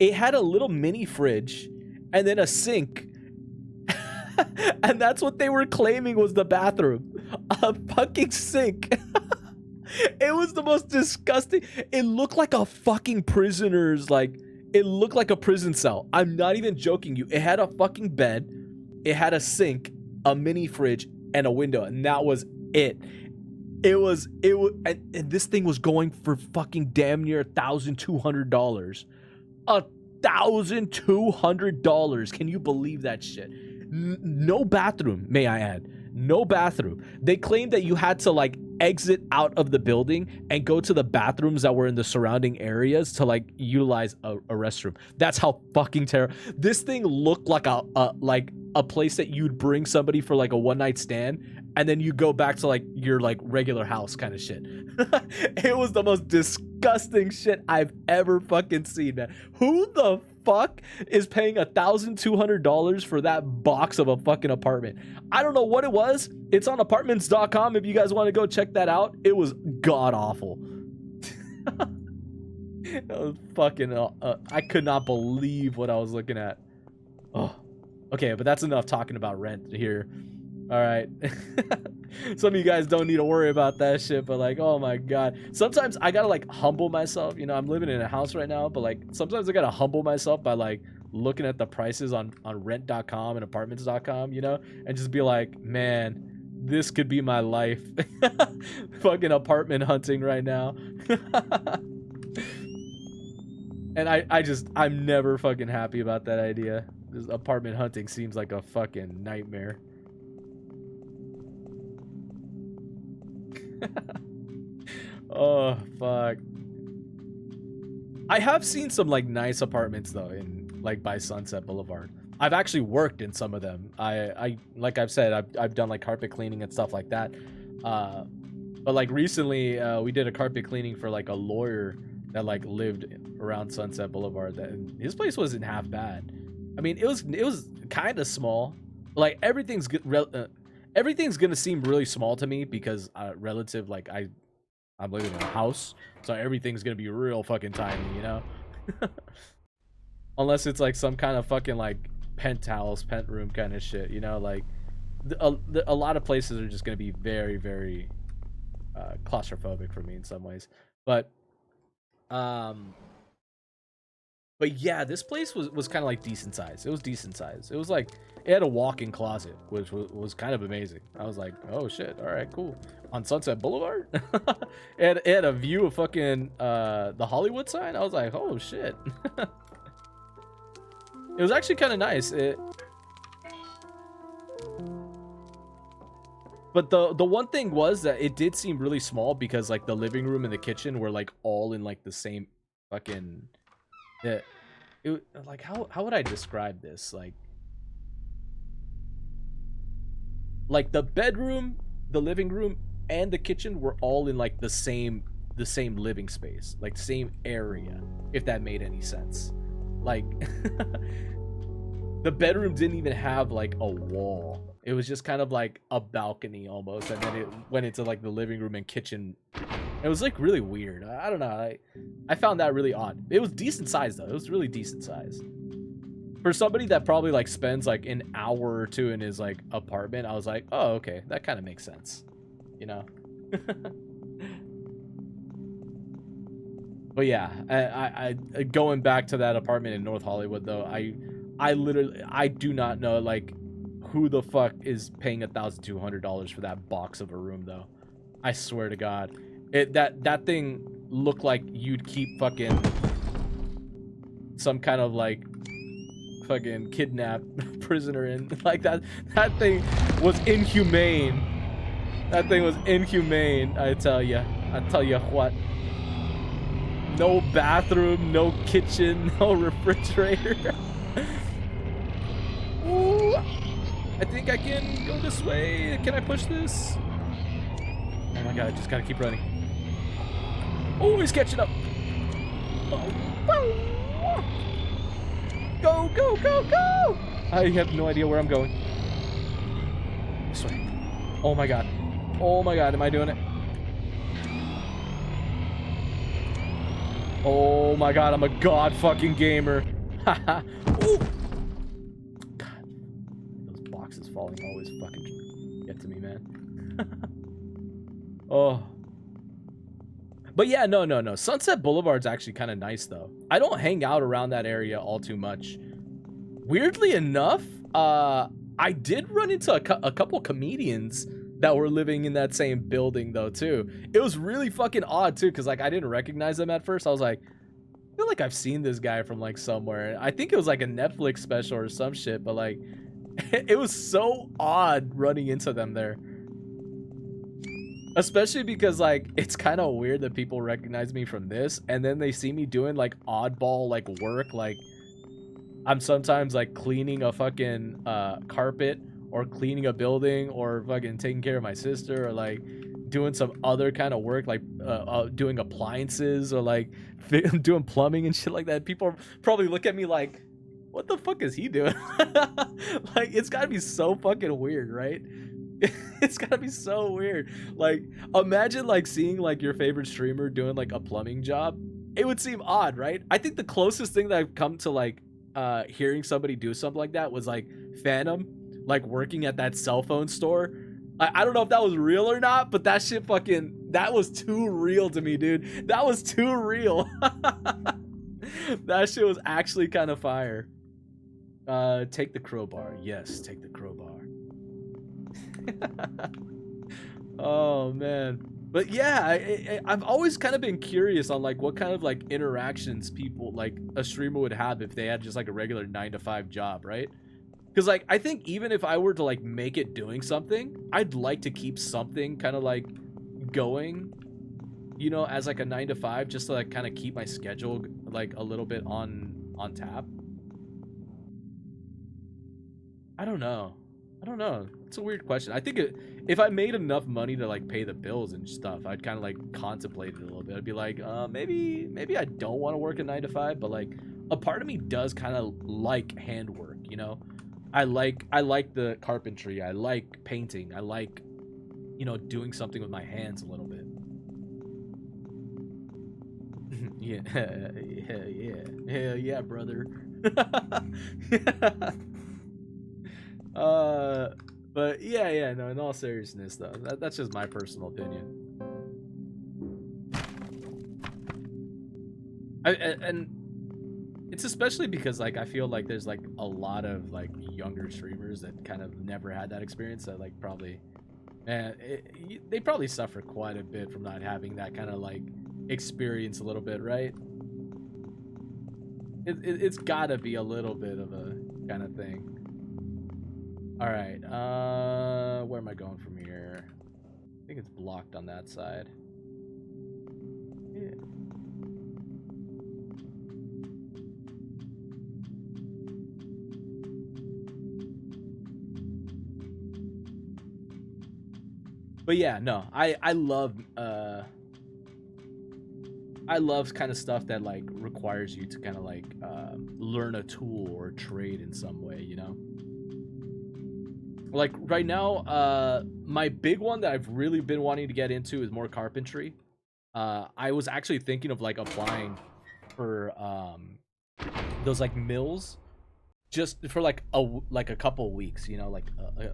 It had a little mini fridge and then a sink. And that's what they were claiming was the bathroom. A fucking sink. It was the most disgusting. It looked like a fucking prisoner's, like, it looked like a prison cell. I'm not even joking you. It had a fucking bed. It had a sink, a mini fridge, and a window. And that was it. It was, and this thing was going for fucking damn near $1,200. $1,200. Can you believe that shit? No bathroom, may I add. No bathroom. They claimed that you had to like exit out of the building and go to the bathrooms that were in the surrounding areas to like utilize a restroom. That's how fucking terrible. This thing looked like a place that you'd bring somebody for like a one night stand, and then you go back to like your like regular house kind of shit. It was the most disgusting shit I've ever fucking seen, man. Who the fuck is paying $1,200 for that box of a fucking apartment? I don't know what it was. It's on apartments.com if you guys want to go check that out. It was god awful. It was fucking I could not believe what I was looking at. Oh, okay, but that's enough talking about rent here. All right. Some of you guys don't need to worry about that shit, but like, oh my god. Sometimes I gotta like humble myself. You know, I'm living in a house right now, but like sometimes I gotta humble myself by like looking at the prices on rent.com and apartments.com, you know, and just be like, man, this could be my life. Fucking apartment hunting right now. And I'm never fucking happy about that idea. This apartment hunting seems like a fucking nightmare. Oh fuck. I have seen some like nice apartments though in like by Sunset Boulevard. I've actually worked in some of them. I like I've said I've done like carpet cleaning and stuff like that. But like recently we did a carpet cleaning for like a lawyer that like lived around Sunset Boulevard. That his place wasn't half bad. I mean, it was kind of small. Like everything's gonna seem really small to me because relative, like I'm living in a house, so everything's gonna be real fucking tiny, you know. Unless it's like some kind of fucking like penthouse, pent room kind of shit, you know. Like a lot of places are just gonna be very, very claustrophobic for me in some ways, but yeah, this place was kind of like decent size. It was decent size. It was like it had a walk-in closet, which was kind of amazing. I was like, oh shit, all right, cool. On Sunset Boulevard, it had a view of fucking the Hollywood sign. I was like, oh shit. It was actually kind of nice. But the one thing was that it did seem really small because like the living room and the kitchen were like all in like the same fucking. It like how would I describe this? Like the bedroom, the living room, and the kitchen were all in like the same living space, like same area, if that made any sense. Like the bedroom didn't even have like a wall. It was just kind of like a balcony almost, and then it went into like the living room and kitchen. It was like really weird. I don't know. I found that really odd. It was decent size though. It was really decent size. For somebody that probably like spends like an hour or two in his like apartment, I was like, oh, okay, that kind of makes sense. You know? But yeah, I going back to that apartment in North Hollywood though, I literally do not know like who the fuck is paying $1,200 for that box of a room though. I swear to God. That thing looked like you'd keep fucking some kind of like fucking kidnapped prisoner in. Like that thing was inhumane. That thing was inhumane, I tell you what. No bathroom, no kitchen, no refrigerator. Ooh, I think I can go this way. Can I push this? Oh my god, I just gotta keep running. Oh, he's catching up. Oh. Go, go, go, go! I have no idea where I'm going. This way. Oh my god. Oh my god, am I doing it? Oh my god, I'm a god fucking gamer. Haha. Ooh. God, those boxes falling always fucking get to me, man. Oh. But yeah, no. Sunset Boulevard's actually kind of nice though. I don't hang out around that area all too much. Weirdly enough, I did run into a couple comedians that were living in that same building though too. It was really fucking odd too, because like I didn't recognize them at first. I was like, I feel like I've seen this guy from like somewhere. I think it was like a Netflix special or some shit, but like it was so odd running into them there. Especially because like it's kind of weird that people recognize me from this and then they see me doing like oddball like work. Like I'm sometimes like cleaning a fucking carpet or cleaning a building or fucking taking care of my sister or like doing some other kind of work, like doing appliances or like doing plumbing and shit like that. People probably look at me like, what the fuck is he doing? Like it's gotta be so fucking weird, right? It's gotta be so weird. Like imagine like seeing like your favorite streamer doing like a plumbing job. It would seem odd, right? I think the closest thing that I've come to like hearing somebody do something like that was like Phantom, like working at that cell phone store. I don't know if that was real or not, but that shit fucking, that was too real to me, dude. That was too real. That shit was actually kind of fire. Take the crowbar. Yes, take the crowbar. Oh man. But yeah, I've always kind of been curious on like what kind of like interactions people like a streamer would have if they had just like a regular 9-to-5 job, right? Because like I think even if I were to like make it doing something, I'd like to keep something kind of like going, you know, as like a 9-to-5, just to like kind of keep my schedule like a little bit on tap. I don't know. It's a weird question. I think if I made enough money to like pay the bills and stuff, I'd kind of like contemplate it a little bit. I'd be like, maybe I don't want to work a 9-to-5, but like a part of me does kind of like handwork, you know? I like the carpentry. I like painting. I like, you know, doing something with my hands a little bit. Hell yeah, brother. But yeah, no, in all seriousness though, that's just my personal opinion. And it's especially because like I feel like there's like a lot of like younger streamers that kind of never had that experience, that like probably, they probably suffer quite a bit from not having that kind of like experience a little bit, right? It's gotta be a little bit of a kind of thing. All right, where am I going from here? I think it's blocked on that side. Yeah. But yeah, no, I love kind of stuff that like requires you to kind of like learn a tool or trade in some way, you know? Like right now, my big one that I've really been wanting to get into is more carpentry. I was actually thinking of like applying for those like mills, just for like a couple weeks, you know,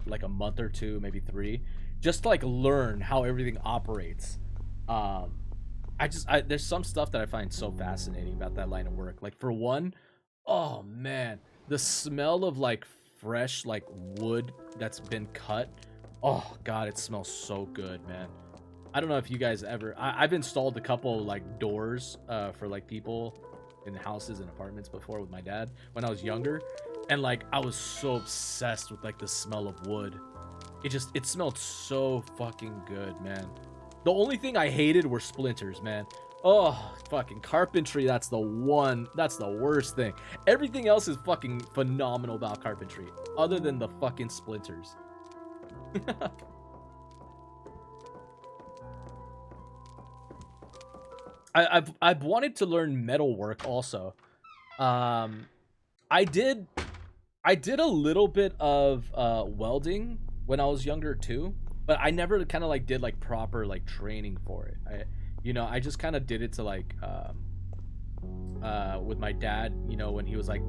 like a month or two, maybe 3, just to like learn how everything operates. There's some stuff that I find so fascinating about that line of work. Like for one, oh man, the smell of like fresh like wood that's been cut. Oh god, it smells so good, man. I don't know if you guys ever, I've installed a couple like doors for like people in houses and apartments before with my dad when I was younger, and like I was so obsessed with like the smell of wood. It smelled so fucking good, man. The only thing I hated were splinters, man. Oh, fucking carpentry, that's the worst thing. Everything else is fucking phenomenal about carpentry, other than the fucking splinters. I've wanted to learn metalwork also. I did a little bit of welding when I was younger too, but I never kind of like did like proper like training for it. I just kind of did it to like with my dad, you know, when he was like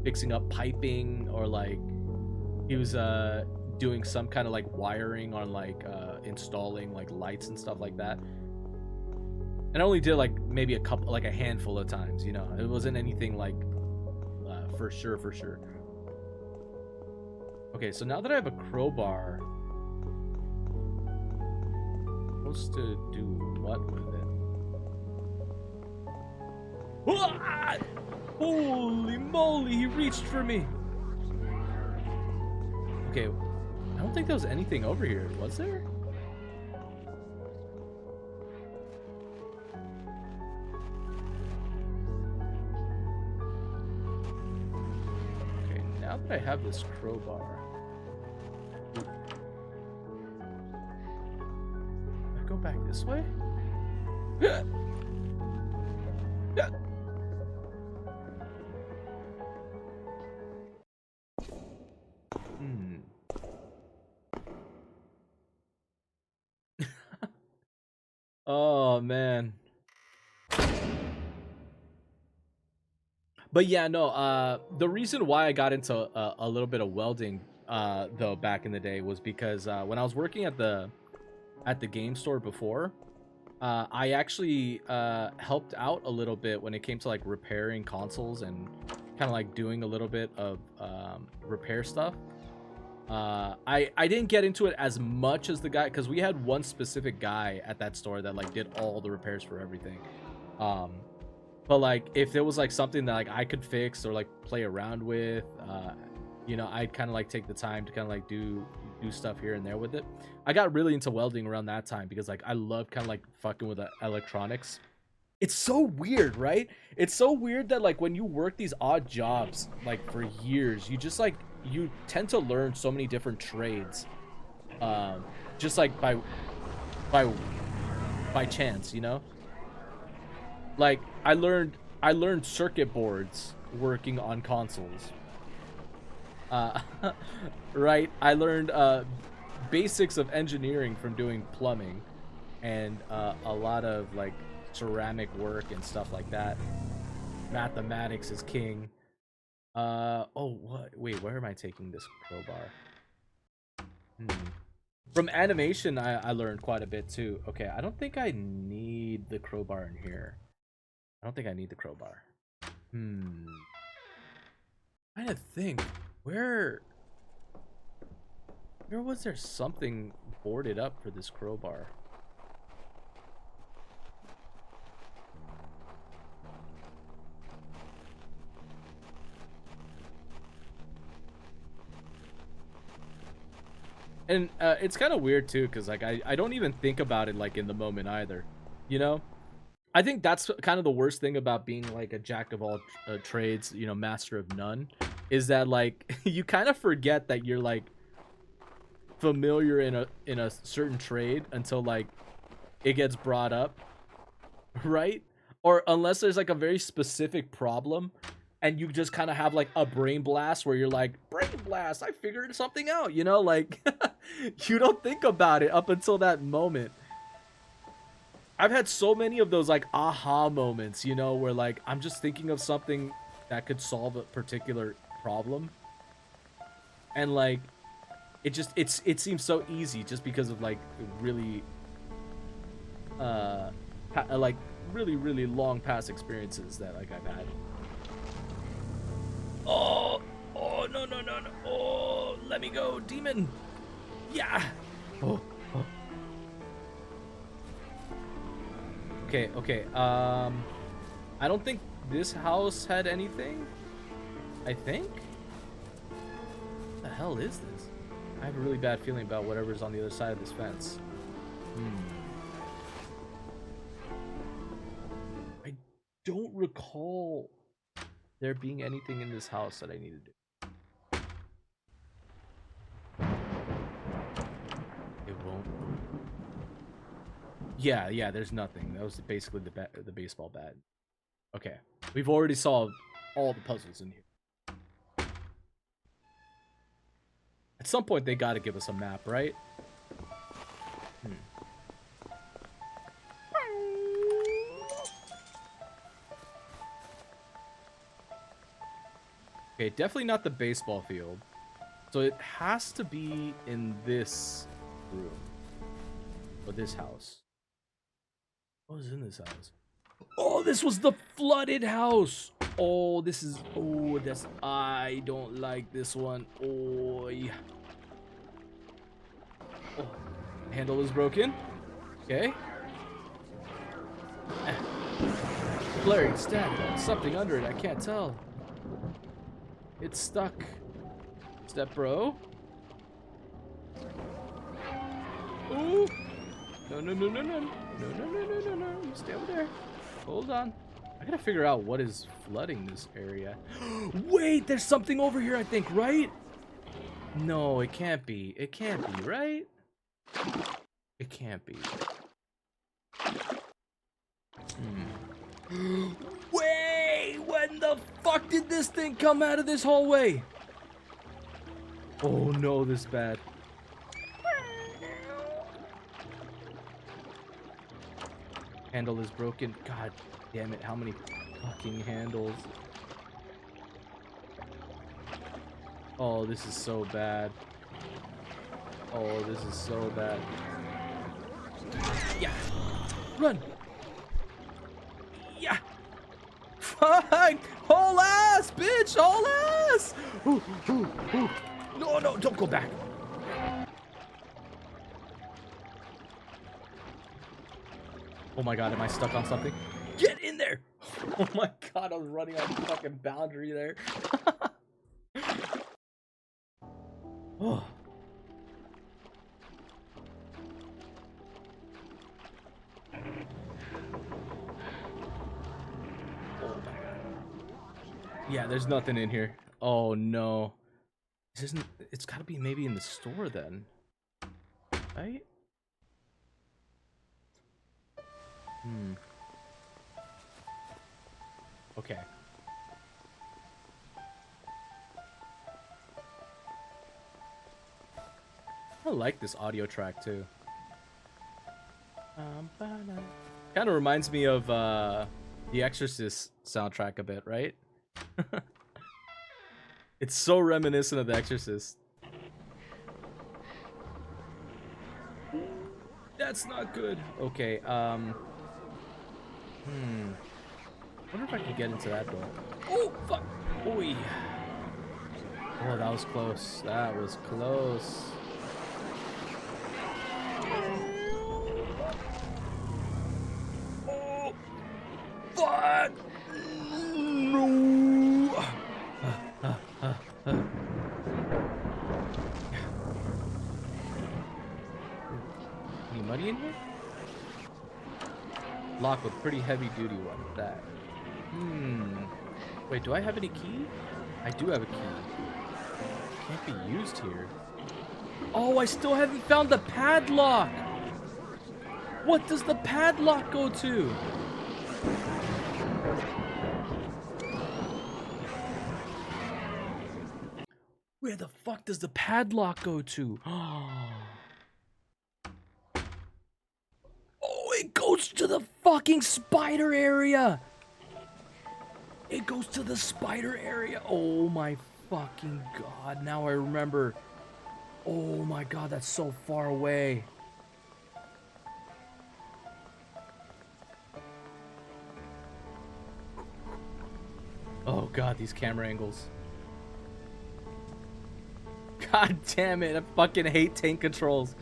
fixing up piping, or like he was doing some kind of like wiring on like installing like lights and stuff like that. And I only did like maybe a handful of times, you know. It wasn't anything like for sure. Okay, so now that I have a crowbar, I'm supposed to do what with it? Ah! Holy moly, he reached for me. Okay, I don't think there was anything over here, was there? Okay, now that I have this crowbar, I go back this way? Yeah. Oh man. But yeah, no, the reason why I got into a little bit of welding though back in the day was because when I was working at the game store before, I actually helped out a little bit when it came to like repairing consoles and kind of like doing a little bit of repair stuff. I didn't get into it as much as the guy, because we had one specific guy at that store that like did all the repairs for everything. But like if there was like something that like I could fix or like play around with, you know, I'd kind of like take the time to kind of like do stuff here and there with it. I got really into welding around that time because like I love kind of like fucking with electronics. It's so weird, right? It's so weird that like when you work these odd jobs like for years, you just like you tend to learn so many different trades, just like by chance, you know. Like I learned circuit boards working on consoles. Right? I learned basics of engineering from doing plumbing, and a lot of like ceramic work and stuff like that. Mathematics is king. Oh, what? Wait, where am I taking this crowbar? From animation, I learned quite a bit too. Okay, I don't think I need the crowbar in here. I don't think I need the crowbar. Trying to think, where was there something boarded up for this crowbar? And it's kind of weird too, because like I don't even think about it like in the moment either, you know. I think that's kind of the worst thing about being like a jack of all trades, you know, master of none, is that like you kind of forget that you're like familiar in a certain trade until like it gets brought up, right? Or unless there's like a very specific problem and you just kind of have like a brain blast where you're like, brain blast, I figured something out, you know, like you don't think about it up until that moment. I've had so many of those like aha moments, you know, where like I'm just thinking of something that could solve a particular problem, and like it seems so easy just because of like really like really long past experiences that like I've had. Oh no, oh, let me go, demon. Yeah. Oh. Okay. I don't think this house had anything. I think. What the hell is this? I have a really bad feeling about whatever's on the other side of this fence. I don't recall there being anything in this house that I needed to do. It won't. Yeah, there's nothing. That was basically the baseball bat. Okay, we've already solved all the puzzles in here. At some point, they gotta give us a map, right? Okay, definitely not the baseball field. So it has to be in this room. Or this house. What was in this house? Oh, this was the flooded house. Oh, this is... Oh, that's... I don't like this one. Oh, yeah. Oh, handle is broken. Okay. Blurry, static. Something under it. I can't tell. It's stuck. Step bro. Ooh. No, no, no, no, no. No, no, no, no, no, no. You stay over there. Hold on. I gotta figure out what is flooding this area. Wait, there's something over here, I think, right? No, it can't be. It can't be, right? It can't be. Wait, when the fuck did this thing come out of this hallway? Oh no, this is bad. Handle is broken. God damn it, how many fucking handles? Oh, this is so bad. Oh, this is so bad. Yeah. Run. Yeah. Fuck. Whole ass, bitch. Whole ass. Ooh, ooh, ooh. No, no, don't go back. Oh my god, am I stuck on something? Get in there! Oh my god, I was running on the fucking boundary there. Oh. Yeah, there's nothing in here. Oh no. This isn't... It's gotta be maybe in the store then. Right? Hmm. Okay. I like this audio track too. Kind of reminds me of the Exorcist soundtrack a bit, right? It's so reminiscent of the Exorcist. That's not good. Okay, wonder if I can get into that door. Oh, fuck! Oi! Oh, that was close. That was close. Oh, fuck! No! Any money in here? Lock with pretty heavy duty one. That. Wait, do I have any key? I do have a key. Can't be used here. Oh, I still haven't found the padlock. What does the padlock go to? Where the fuck does the padlock go to? Oh, it goes to the fucking spider area. It goes to the spider area. Oh my fucking god. Now I remember. Oh my god, that's so far away. Oh god, these camera angles. God damn it, I fucking hate tank controls.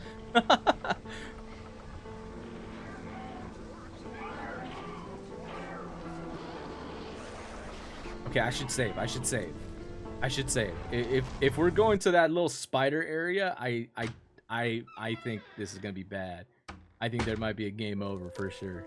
Okay, I should save. I should save. I should save. If we're going to that little spider area, I think this is gonna be bad. I think there might be a game over for sure.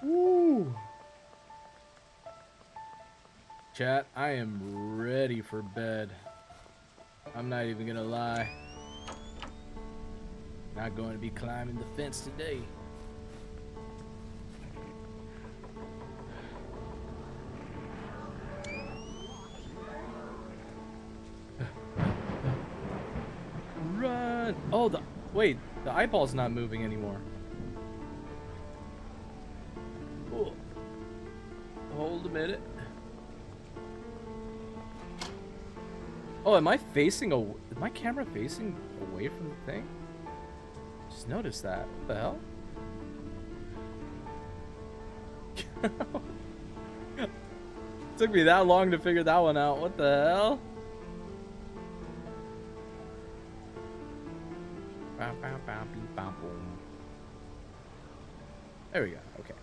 Woo! Chat, I am ready for bed. I'm not even gonna lie. Not going to be climbing the fence today. Run! Oh, wait, the eyeball's not moving anymore. Cool. Hold a minute. Oh, am I facing is my camera facing away from the thing? Just noticed that. What the hell? Took me that long to figure that one out. What the hell? There we go. Okay.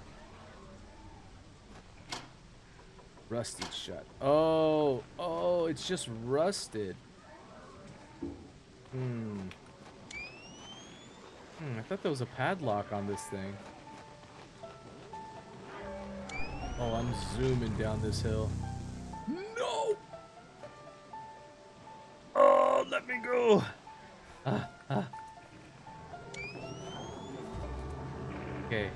Rusted shut. Oh, it's just rusted. I thought there was a padlock on this thing. Oh, I'm zooming down this hill. No! Oh, let me go! Okay.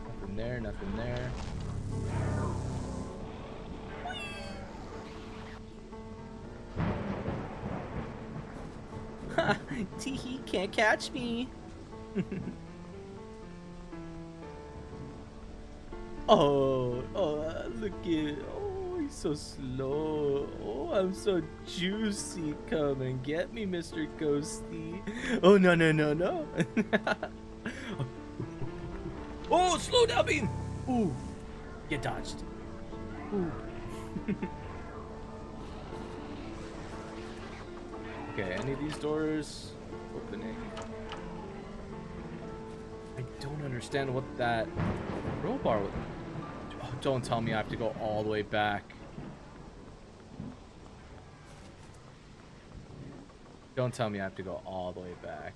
Nothing there, nothing there. Teehee can't catch me. Look at, he's so slow. Oh, I'm so juicy. Come and get me, Mr. Ghosty. Oh, no, no, no, no. Oh, slow down, Bean. Ooh, you dodged. Ooh. Okay, any of these doors opening? I don't understand what that crowbar was. Oh, don't tell me I have to go all the way back. Don't tell me I have to go all the way back.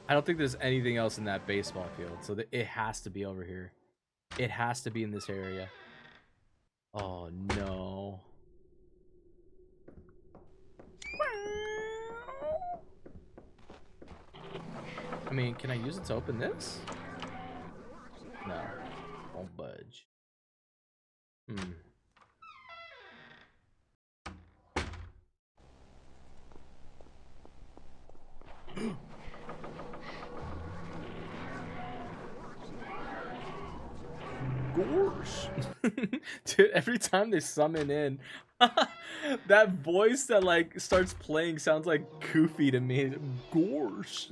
I don't think there's anything else in that baseball field, so it has to be over here. It has to be in this area. Oh no. I mean, can I use it to open this? No. Won't budge. Gorsh. Dude, every time they summon in, that voice that like starts playing sounds like Goofy to me. Gorsh.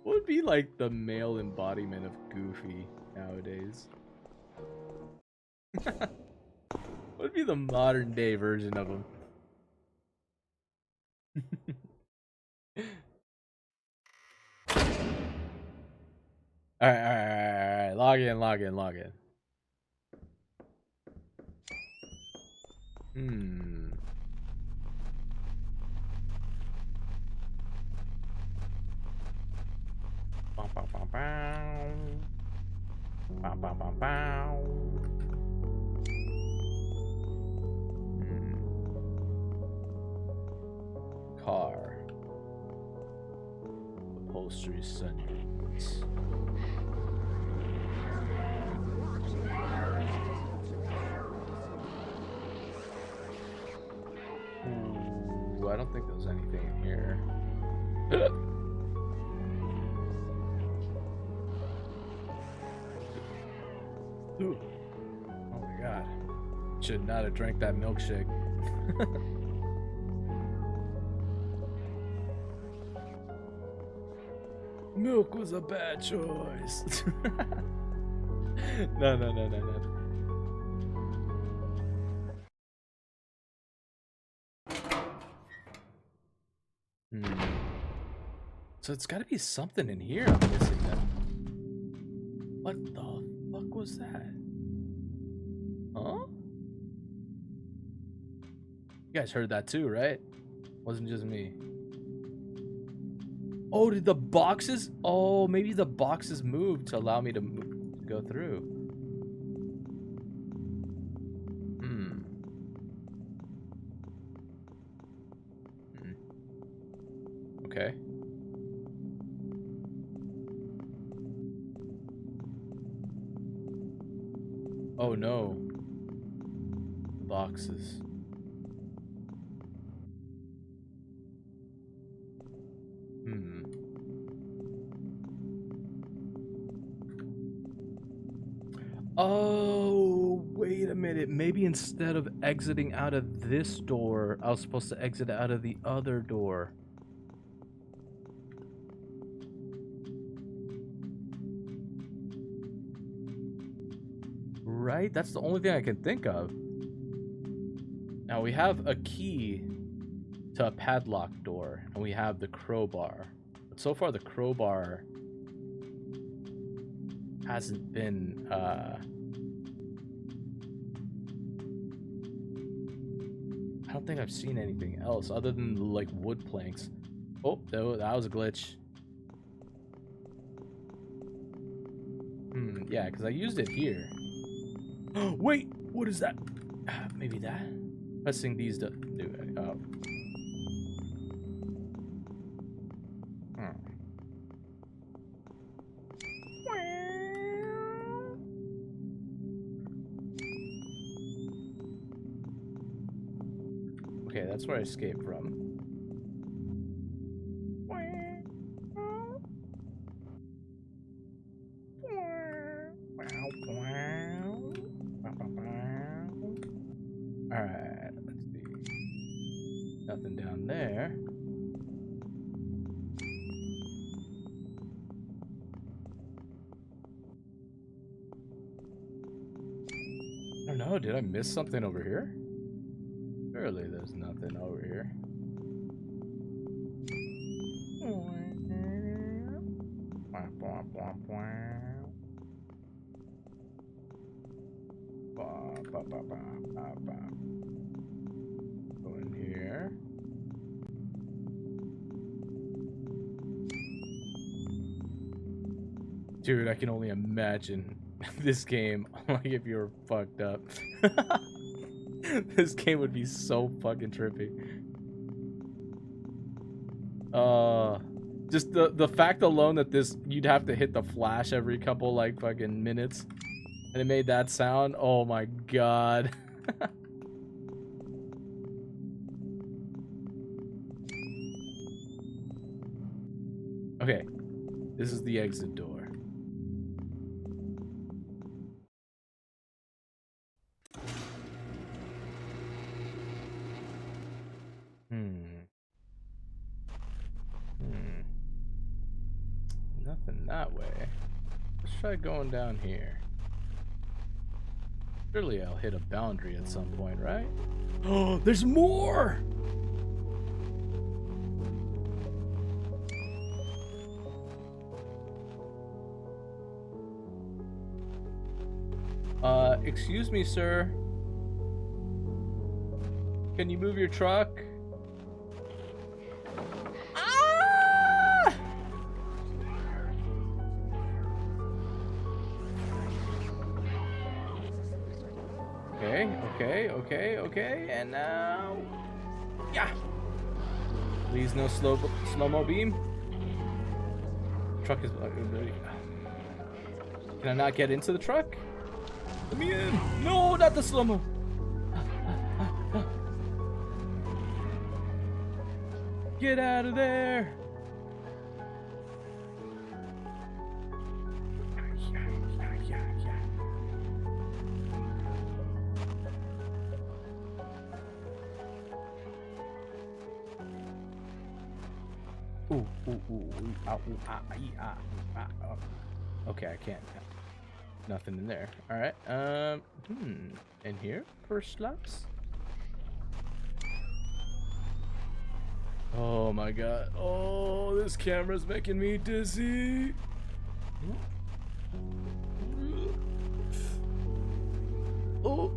What would be like the male embodiment of Goofy nowadays? What would be the modern day version of him? Alright. Log in. Car. Upholstery sunrooms. Ooh, I don't think there's anything in here. Ooh. Oh my god. Should not have drank that milkshake. Milk was a bad choice. No. So it's got to be something in here I'm missing then. What the fuck was that? Huh? You guys heard that too, right? Wasn't just me. Oh, did the boxes? Oh, maybe the boxes moved to allow me to go through. Okay. Oh no. Boxes. Oh, wait a minute. Maybe instead of exiting out of this door, I was supposed to exit out of the other door. Right? That's the only thing I can think of. Now we have a key to a padlock door, and we have the crowbar. But so far the crowbar hasn't been I don't think I've seen anything else other than like wood planks. Oh, that was a glitch. Yeah, because I used it here. Wait, what is that? Maybe that? Pressing these to do it. Oh. Okay, that's where I escaped from. Alright, let's see. Nothing down there. I don't know, did I miss something over here? Surely there's nothing over here. Go in here. Dude, I can only imagine this game, like if you were fucked up. This game would be so fucking trippy. Just the fact alone that this, you'd have to hit the flash every couple like fucking minutes, and it made that sound. Oh my god. Okay, this is the exit door. Nothing that way. Let's try going down here. Surely I'll hit a boundary at some point, right? Oh, there's more! Excuse me, sir. Can you move your truck? Ah! Okay, and now... Yeah! Please no slow-mo beam. Truck is... Can I not get into the truck? Let me in! No, not the slow-mo! Get out of there! Okay, I can't. Nothing in there. All right. In here, first slots. Oh my god. Oh, this camera's making me dizzy. Oh.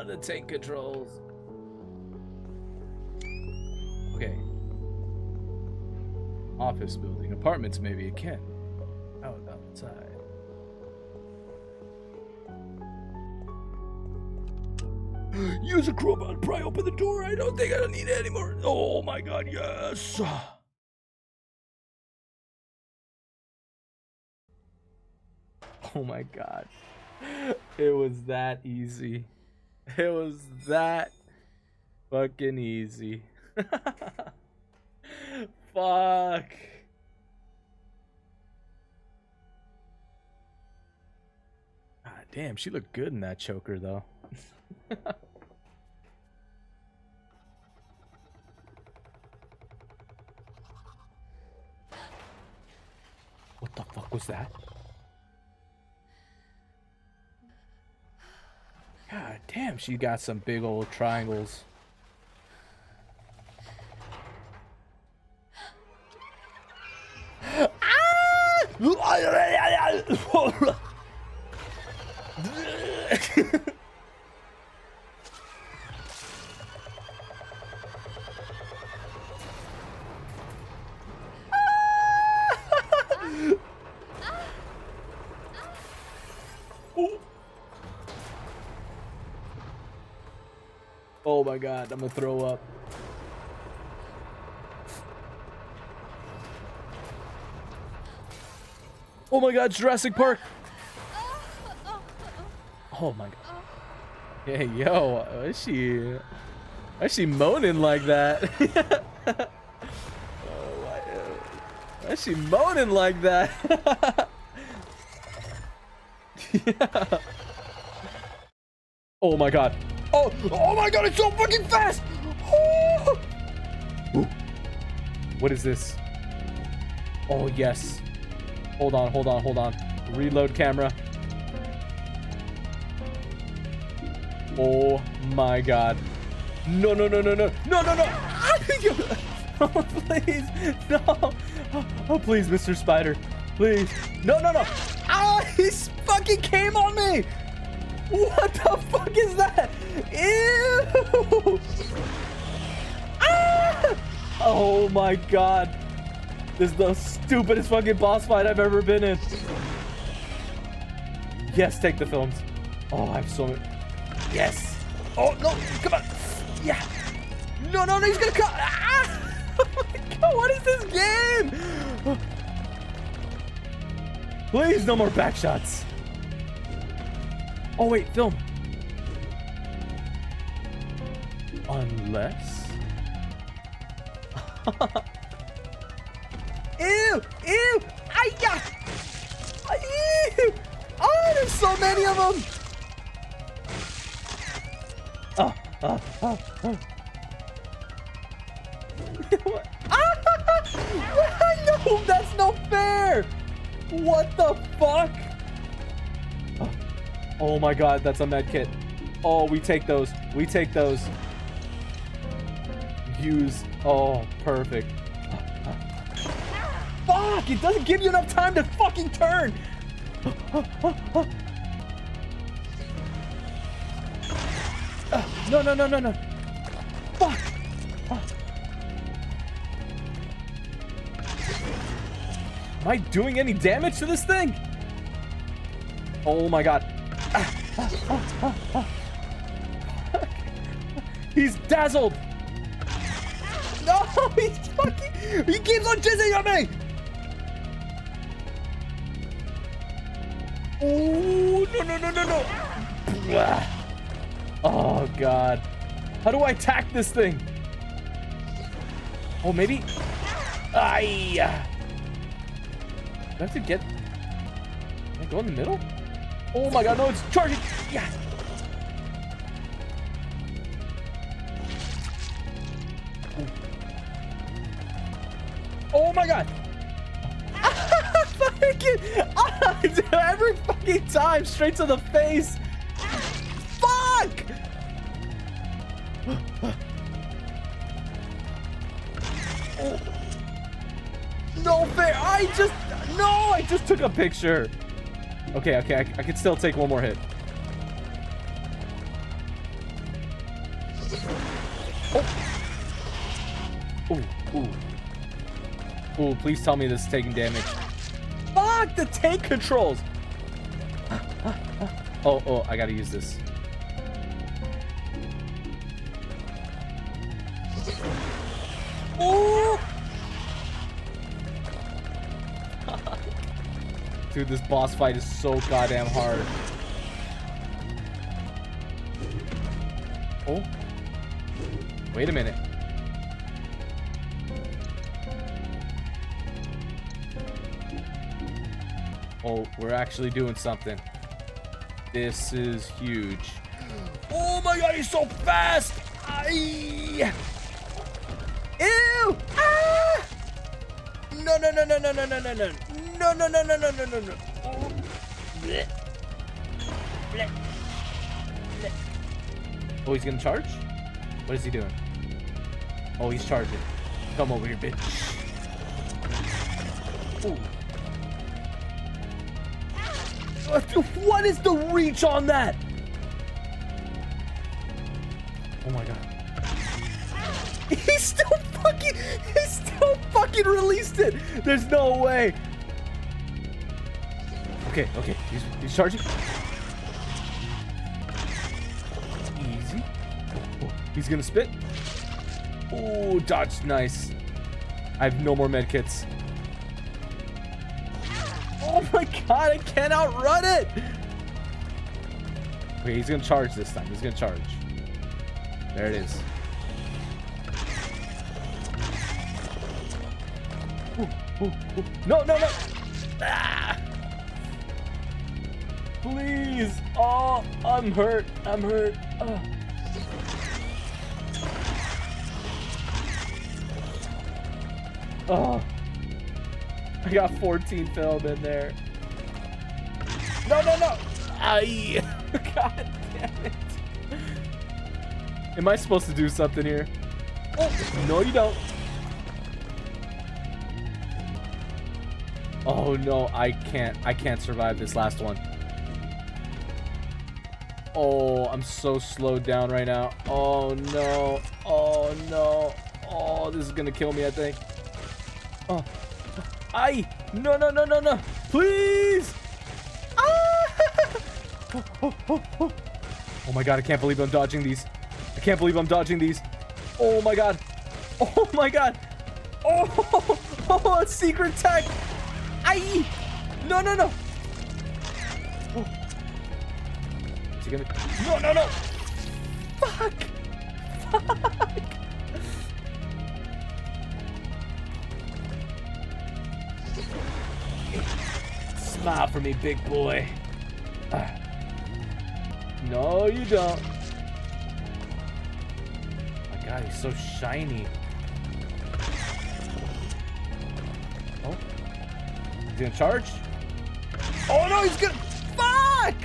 the tank controls. Okay. Office building. Apartments maybe again. Out outside. Use a crowbar to pry open the door. I don't think I don't need it anymore. Oh my god, yes. Oh my god. It was that easy. It was that fucking easy. Fuck. God damn, she looked good in that choker though. What the fuck was that? God damn, she got some big old triangles. Oh my god, I'm gonna throw up. Oh my god, Jurassic Park! Oh my god. Hey, yo, why is she moaning like that? Why is she moaning like that? Yeah. Oh my god. Oh my god, it's so fucking fast! Oh. Ooh. What is this? Oh, yes. Hold on. Reload camera. Oh my god. No. Oh, please. No. Oh, please, Mr. Spider. Please. No. Ah, he fucking came on me. What the fuck is that? Ew. Ah! Oh my god. This is the stupidest fucking boss fight I've ever been in. Yes, take the films. Oh, I have so many. Yes. Oh, no. Come on. Yeah. No. He's gonna cut. Ah! Oh my god, what is this game? Please, no more back shots. Oh, wait, film. Unless. Ew! Ay-ya! Ew! Oh, there's so many of them! What? No, that's no fair! What the fuck? Oh my god, that's a med kit. Oh, we take those. Use. Oh, perfect. Fuck! It doesn't give you enough time to fucking turn! No. Fuck! Am I doing any damage to this thing? Oh my god. He's dazzled! No! He keeps on jizzing on me! Oh, no. Oh, God. How do I attack this thing? Oh, maybe? Aye. Do I have to get... Can I go in the middle? Oh, my God. No, it's charging. Yeah. Oh, my God. Every fucking time, straight to the face. Fuck! No fair. I just took a picture. Okay, I can still take one more hit. Ooh, ooh. Ooh, please tell me this is taking damage. Fuck, the tank controls. Oh, I gotta use this. Ooh. Dude, this boss fight is so goddamn hard. Oh. Wait a minute. Oh, we're actually doing something. This is huge. Oh my god, he's so fast! Aye. Ew! Ah! No, no, no, no, no, no, no, no, no. No, no, no, no, no, no, no, no. Oh. Blech. Blech. Blech. Oh, he's gonna charge? What is he doing? Oh, he's charging. Come over here, bitch. Ooh. What is the reach on that? Oh my god. He still fucking released it. There's no way. Okay, he's charging. Easy. Oh, he's gonna spit. Oh, dodge, nice. I have no more medkits. Oh my god, I can't outrun it! Okay, he's gonna charge this time. He's gonna charge. There it is. Ooh, ooh, ooh. No, no, no! Ah! Please! Oh, I'm hurt. I'm hurt. Oh. I got 14 film in there. No, no, no! Aye! God damn it. Am I supposed to do something here? Oh, no, you don't. Oh no, I can't survive this last one. Oh, I'm so slowed down right now. Oh no. Oh no. Oh, this is gonna kill me, I think. Oh. Aye! No, no, no, no, no! Please! Ah! Oh my god, I can't believe I'm dodging these. I can't believe I'm dodging these. Oh my god. Oh my god. Oh, a secret tech. Aye! No, no, no. Oh. Is he gonna... No, no, no. Fuck. Fuck. Smile for me, big boy. No, you don't. My god, he's so shiny. Oh. He's gonna charge? Oh no, he's gonna... Fuck!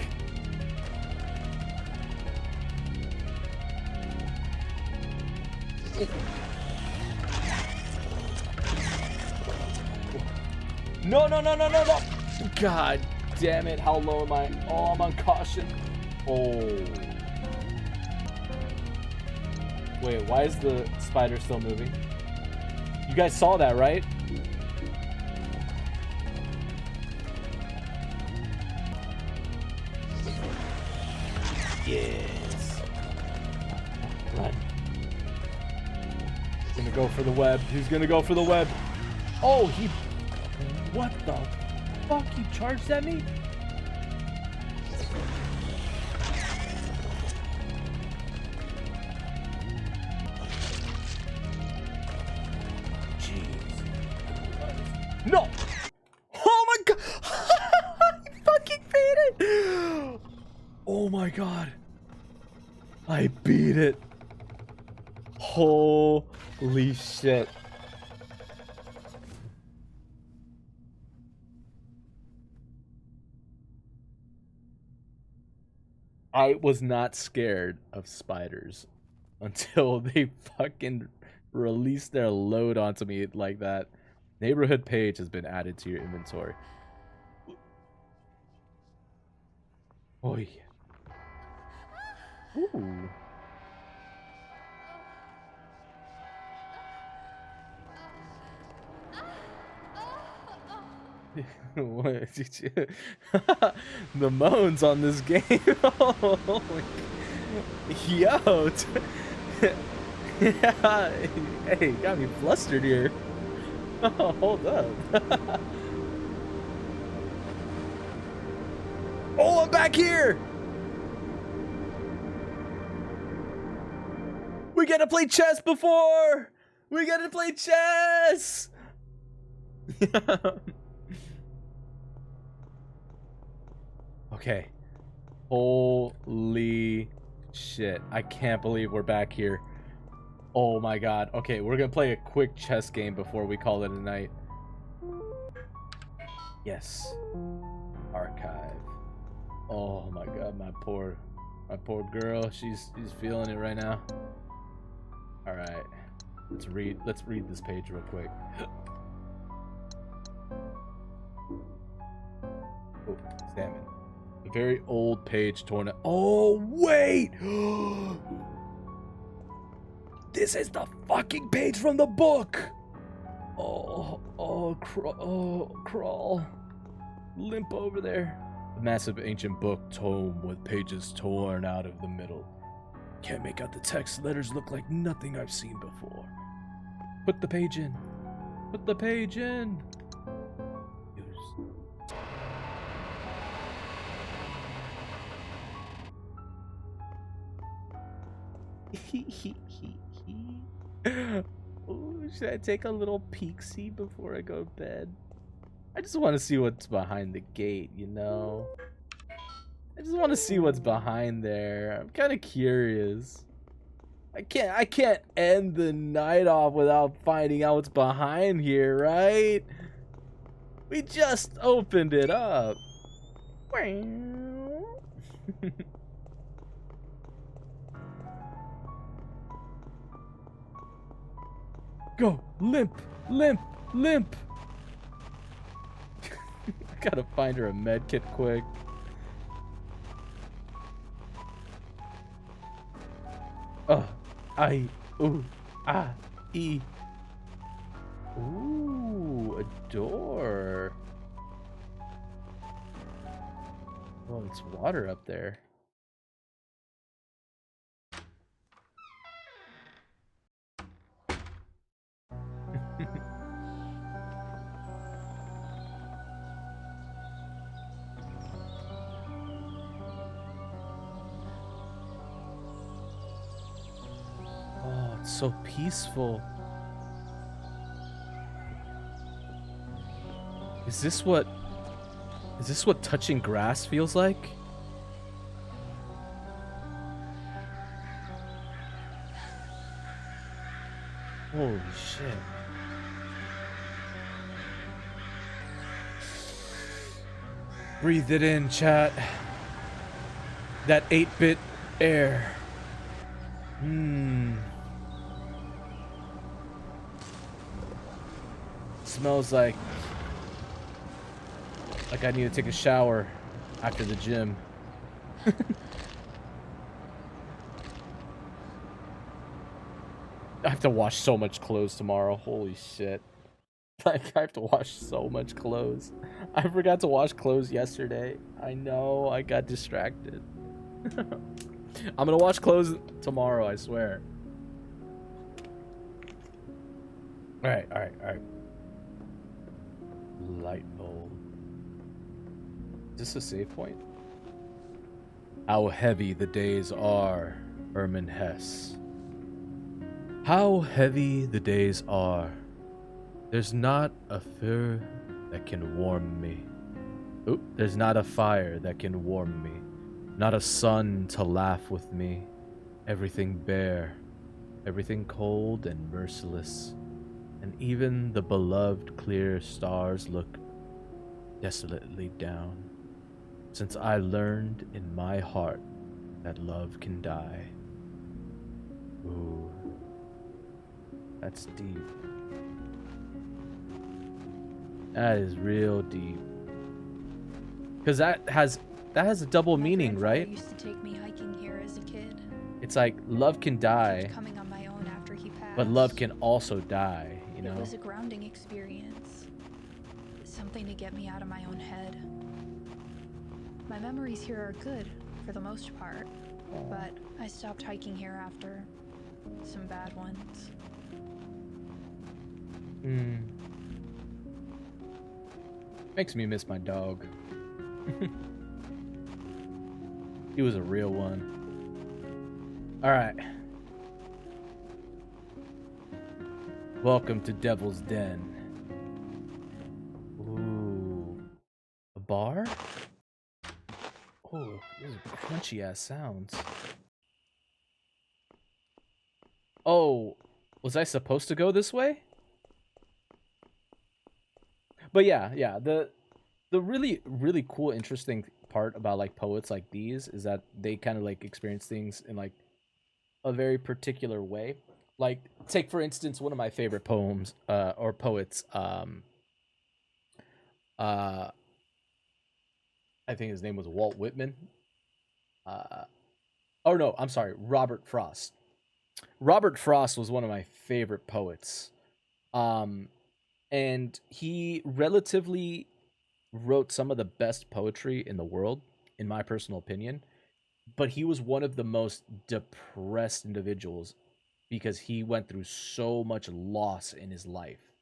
No, no, no, no, no, no! God damn it, how low am I? Oh, I'm on caution. Oh. Wait, why is the spider still moving? You guys saw that, right? Yes. Run. He's gonna go for the web. He's gonna go for the web. Oh, he... What the fuck? He charged at me? Jeez. No! Oh my god! I fucking beat it! Oh my god. I beat it. Holy shit. I was not scared of spiders until they fucking released their load onto me like that. Neighborhood page has been added to your inventory. Oh yeah. Ooh. What did you... The moans on this game. Oh my... Yo. Yeah. Hey, got me flustered here. Oh, hold up. Oh, I'm back here. We gotta play chess before. We gotta play chess. Okay. Holy shit. I can't believe we're back here. Oh my god. Okay, we're gonna play a quick chess game before we call it a night. Yes. Archive. Oh my god, my poor girl. She's feeling it right now. Alright. Let's read this page real quick. Oh, salmon. A very old page torn out. Oh wait! This is the fucking page from the book! Crawl. Limp over there. A massive ancient book tome with pages torn out of the middle. Can't make out the text. Letters look like nothing I've seen before. Put the page in. Put the page in. Ooh, should I take a little peek-see before I go to bed? I just want to see what's behind the gate, you know? I just want to see what's behind there. I'm kind of curious. I can't end the night off without finding out what's behind here, right? We just opened it up. Go! Limp! Limp! Limp! Gotta find her a med kit quick. Ooh, E. Ooh, a door. Oh, it's water up there. Oh, it's so peaceful. Is this what touching grass feels like? Holy shit. Breathe it in, chat. That 8-bit air. Smells like I need to take a shower after the gym. I have to wash so much clothes tomorrow. Holy shit. Like, I have to wash so much clothes. I forgot to wash clothes yesterday. I know, I got distracted. I'm gonna wash clothes tomorrow, I swear. Alright. Light bulb. Is this a save point? How heavy the days are, Herman Hesse. How heavy the days are. There's not a fire that can warm me. Oop, there's not a fire that can warm me. Not a sun to laugh with me. Everything bare. Everything cold and merciless. And even the beloved clear stars look desolately down. Since I learned in my heart that love can die. Ooh. That's deep. That is real deep. Because that has a double meaning, right? Used to take me hiking here as a kid. It's like love can die, Coming on my own after he passed. but love can also die, you know? It was a grounding experience. something to get me out of my own head. My memories here are good, for the most part, but I stopped hiking here after some bad ones. Makes me miss my dog. He was a real one. Alright. Welcome to Devil's Den. Ooh. A bar? Oh, these are crunchy ass sounds. Oh, was I supposed to go this way? But yeah, the really, really cool, interesting part about like poets like these is that they kind of like experience things in like a very particular way. Like, take for instance one of my favorite poems or poets. I think his name was Walt Whitman. Oh no, I'm sorry, Robert Frost. Robert Frost was one of my favorite poets. And he relatively wrote some of the best poetry in the world, in my personal opinion. But he was one of the most depressed individuals because he went through so much loss in his life.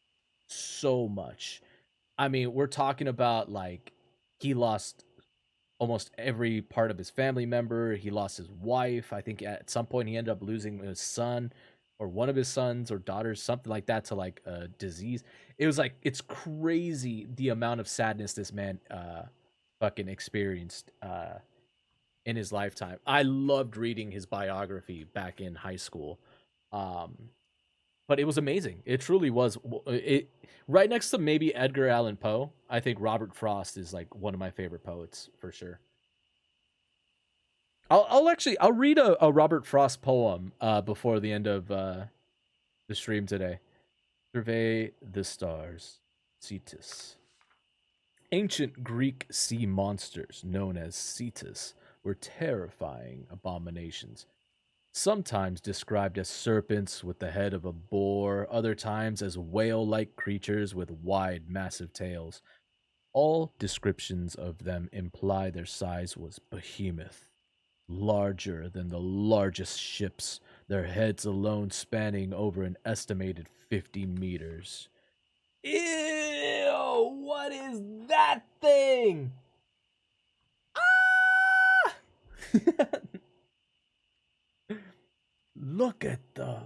So much. I mean, we're talking about like he lost almost every part of his family member. He lost his wife. I think at some point he ended up losing his son or one of his sons or daughters, something like that, to like a disease. It was like, it's crazy the amount of sadness this man fucking experienced in his lifetime. I loved reading his biography back in high school. But it was amazing. It truly was. It right next to maybe Edgar Allan Poe. I think Robert Frost is like one of my favorite poets for sure. I'll read a Robert Frost poem before the end of the stream today. Survey the stars, Cetus. Ancient Greek sea monsters known as Cetus were terrifying abominations. Sometimes described as serpents with the head of a boar, other times as whale-like creatures with wide, massive tails. All descriptions of them imply their size was behemoth, larger than the largest ships, their heads alone spanning over an estimated 50 meters. Ew! What is that thing? Ah! Look at the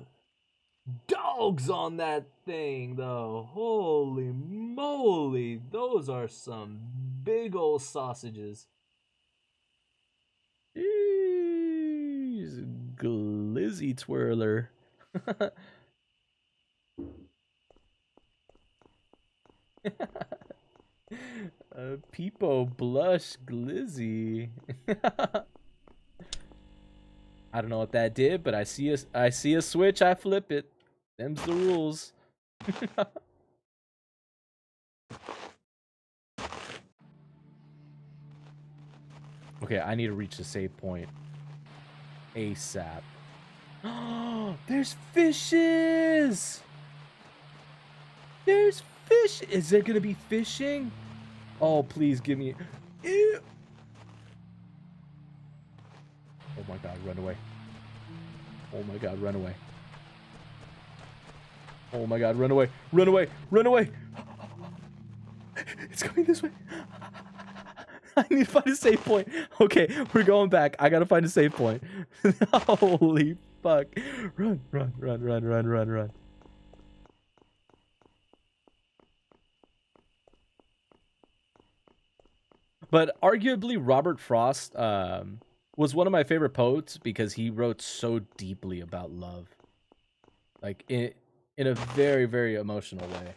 dogs on that thing, though. Holy moly. Those are some big old sausages. Jeez, glizzy twirler. Peepo blush glizzy. I don't know what that did, but I see a switch, I flip it. Them's the rules. Okay, I need to reach the save point ASAP. There's fishes! There's fish! Is there gonna be fishing? Oh, please give me... Ew. Oh my god, run away. Oh my god, run away. Oh my god, run away. Run away. Run away. It's coming this way. I need to find a save point. Okay, we're going back. I gotta find a save point. Holy fuck. Run, run, run, run, run, run, run. But arguably, Robert Frost was one of my favorite poets because he wrote so deeply about love. Like, in a very, very emotional way.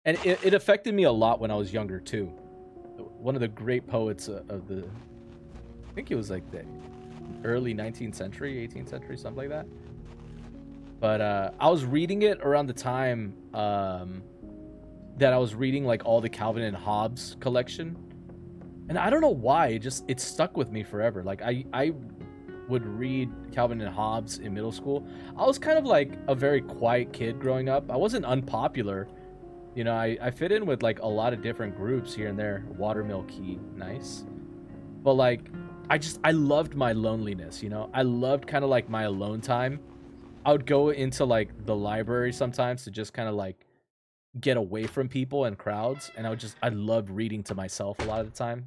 And it affected me a lot when I was younger, too. One of the great poets of the... I think it was like the early 19th century, 18th century, something like that. But I was reading it around the time that I was reading like all the Calvin and Hobbes collection. And I don't know why, it stuck with me forever. Like I would read Calvin and Hobbes in middle school. I was kind of like a very quiet kid growing up. I wasn't unpopular, You know, I fit in with like a lot of different groups here and there. Watermill Key, nice. But like, I loved my loneliness. You know, I loved kind of like my alone time. I would go into like the library sometimes to just kind of like get away from people and crowds, and I loved reading to myself a lot of the time.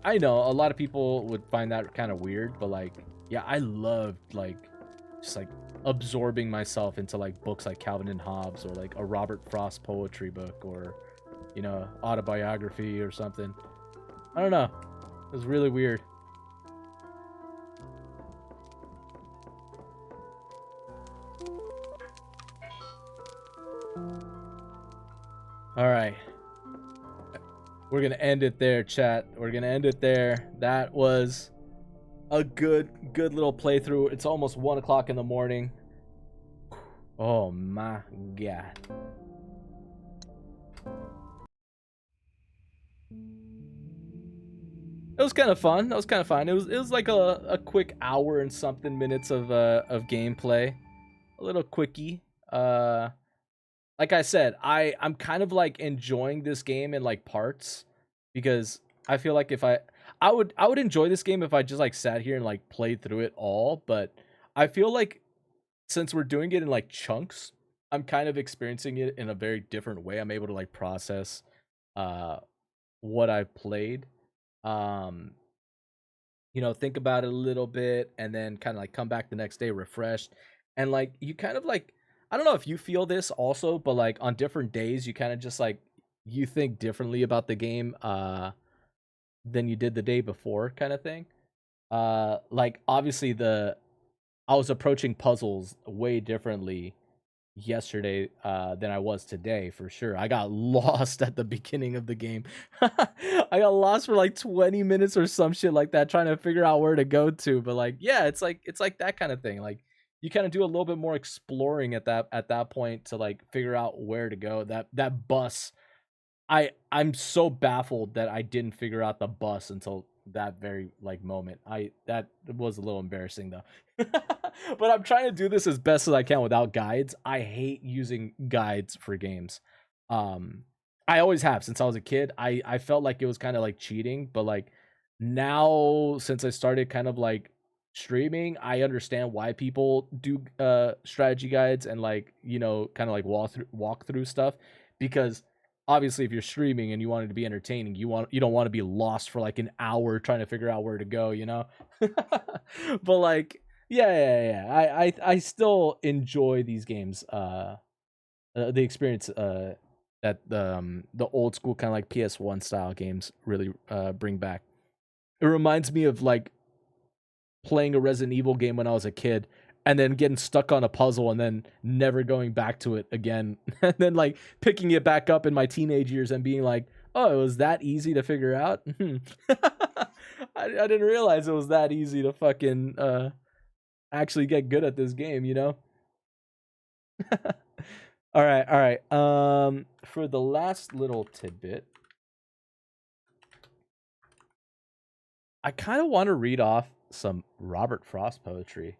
I know a lot of people would find that kind of weird, but like, yeah, I loved like just like absorbing myself into like books like Calvin and Hobbes or like a Robert Frost poetry book or autobiography or something. I don't know. It was really weird. All right. We're going to end it there, chat. We're going to end it there. That was a good little playthrough. It's almost 1 o'clock in the morning. Oh my god. It was kind of fun. That was kind of fun. It was like a quick hour and something minutes of gameplay. A little quickie. Like I said, I'm kind of like enjoying this game in like parts because I feel like if I would enjoy this game if I just like sat here and like played through it all, but I feel like since we're doing it in like chunks, I'm kind of experiencing it in a very different way. I'm able to like process uh what I've played. Um think about it a little bit and then kind of like come back the next day refreshed. And like you kind of like I don't know if you feel this also, but like on different days you kind of just like you think differently about the game than you did the day before kind of thing. Like obviously the I was approaching puzzles way differently yesterday than I was today for sure. I got lost at the beginning of the game. I got lost for like 20 minutes or some shit like that trying to figure out where to go to. But like yeah, it's like that kind of thing. Like you kind of do a little bit more exploring at that point to like figure out where to go. That bus I'm so baffled that I didn't figure out the bus until that very like moment. That was a little embarrassing though. But I'm trying to do this as best as I can without guides. I hate using guides for games. Um I always have since I was a kid. I felt like it was kind of like cheating, but like now since I started kind of like streaming, I understand why people do strategy guides and like, kind of like walk through stuff because obviously if you're streaming and you want it to be entertaining, you don't want to be lost for like an hour trying to figure out where to go. But like yeah. I still enjoy these games. The experience that the old school kind of like PS1 style games really bring back. It reminds me of like playing a Resident Evil game when I was a kid and then getting stuck on a puzzle and then never going back to it again and then like picking it back up in my teenage years and being like, oh, it was that easy to figure out. I didn't realize it was that easy to fucking actually get good at this game. All right. For the last little tidbit, I kind of want to read off some Robert Frost poetry.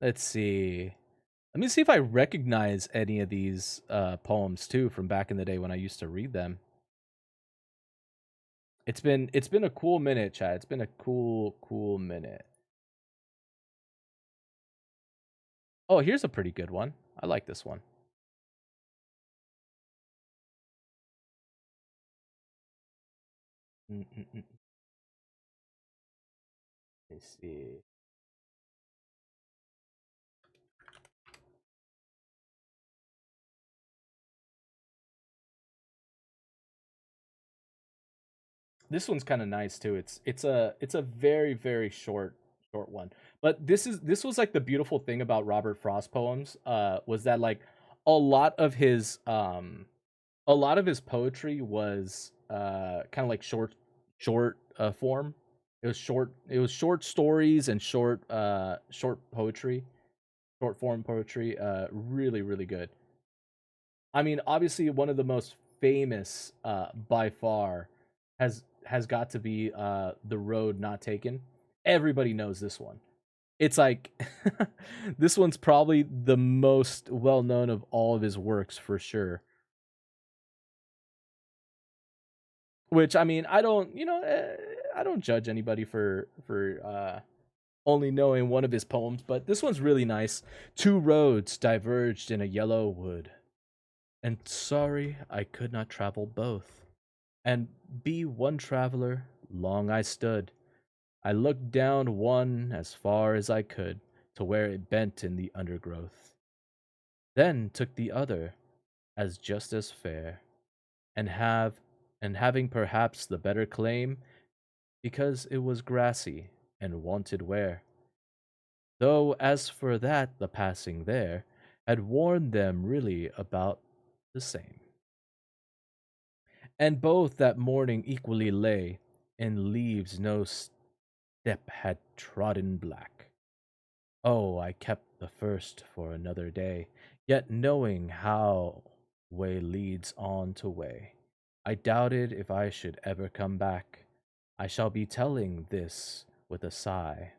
Let's see. Let me see if I recognize any of these poems too from back in the day when I used to read them. It's been a cool minute, Chad. It's been a cool minute. Oh, here's a pretty good one. I like this one. Mm-mm-mm. Let's see. This one's kind of nice too. It's a very short one. But this was like the beautiful thing about Robert Frost poems was that like a lot of his um a lot of his poetry was kind of like short form. It was short stories and short poetry, short form poetry, really good. I mean, obviously one of the most famous by far has got to be The Road Not Taken. Everybody knows this one. it's like this one's probably the most well known of all of his works for sure. Which I mean, I don't, I don't judge anybody for only knowing one of his poems, but this one's really nice. Two roads diverged in a yellow wood, and sorry I could not travel both. And be one traveler, long I stood. I looked down one as far as I could to where it bent in the undergrowth. Then took the other as just as fair, and having perhaps the better claim because it was grassy and wanted wear. Though as for that the passing there had warned them really about the same. And both that morning equally lay in leaves no step had trodden black. Oh, I kept the first for another day, yet knowing how way leads on to way, I doubted if I should ever come back. I shall be telling this with a sigh.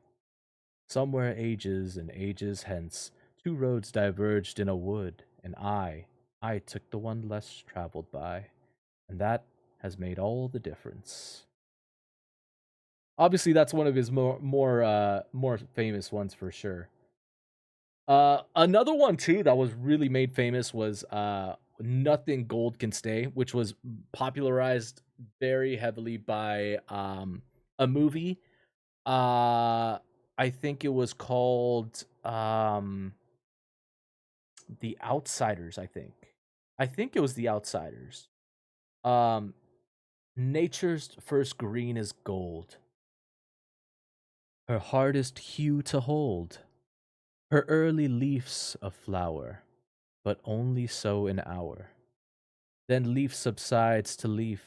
Somewhere ages and ages hence, two roads diverged in a wood, and I took the one less traveled by, and that has made all the difference. Obviously, that's one of his more famous ones for sure. Another one too that was really made famous was "Nothing Gold Can Stay," which was popularized very heavily by a movie. I think it was called The Outsiders. I think it was The Outsiders. Um, Nature's first green is gold, her hardest hue to hold. Her early leaves a flower, but only so an hour. Then leaf subsides to leaf,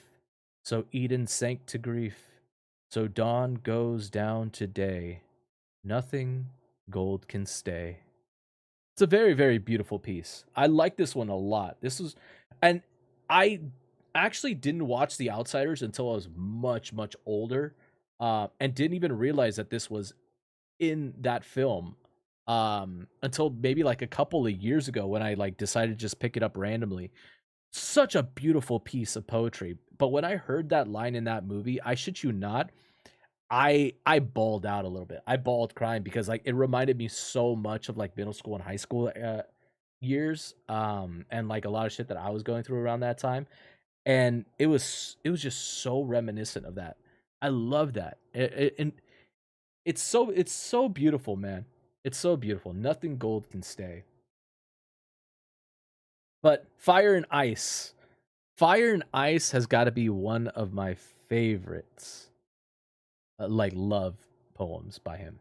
so Eden sank to grief. So dawn goes down to day. Nothing gold can stay. It's a very, very beautiful piece. I like this one a lot. This was, and I actually didn't watch The Outsiders until I was much, much older, and didn't even realize that this was in that film until maybe like a couple of years ago when I like decided to just pick it up randomly. Such a beautiful piece of poetry. But when I heard that line in that movie, I shit you not, I bawled out a little bit. I bawled crying because like it reminded me so much of like middle school and high school years and like a lot of shit that I was going through around that time, and it was just so reminiscent of that. I love that. And it's so beautiful, man. It's so beautiful. Nothing gold can stay. But Fire and Ice. Fire and Ice has got to be one of my favorites. Like love poems by him.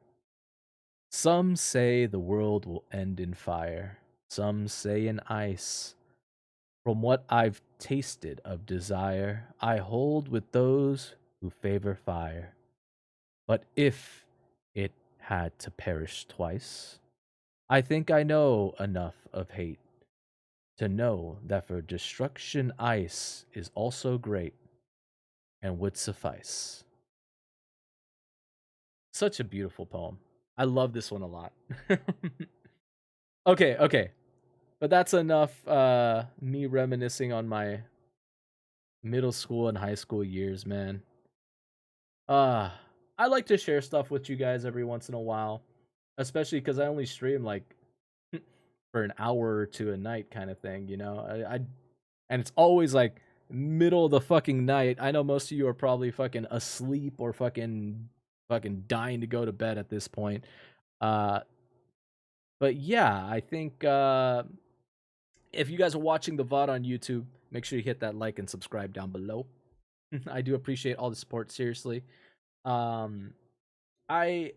Some say the world will end in fire. Some say in ice. From what I've tasted of desire, I hold with those who favor fire. But if it had to perish twice, I think I know enough of hate to know that for destruction ice is also great and would suffice. Such a beautiful poem. I love this one a lot. Okay, okay. But that's enough me reminiscing on my middle school and high school years, man. Uh I like to share stuff with you guys every once in a while, especially cuz I only stream like for an hour or two a night kind of thing, you know. I and it's always like middle of the fucking night. I know most of you are probably fucking asleep or fucking dying to go to bed at this point. Uh but yeah, I think if you guys are watching the VOD on YouTube, make sure you hit that like and subscribe down below. I do appreciate all the support, seriously. Um I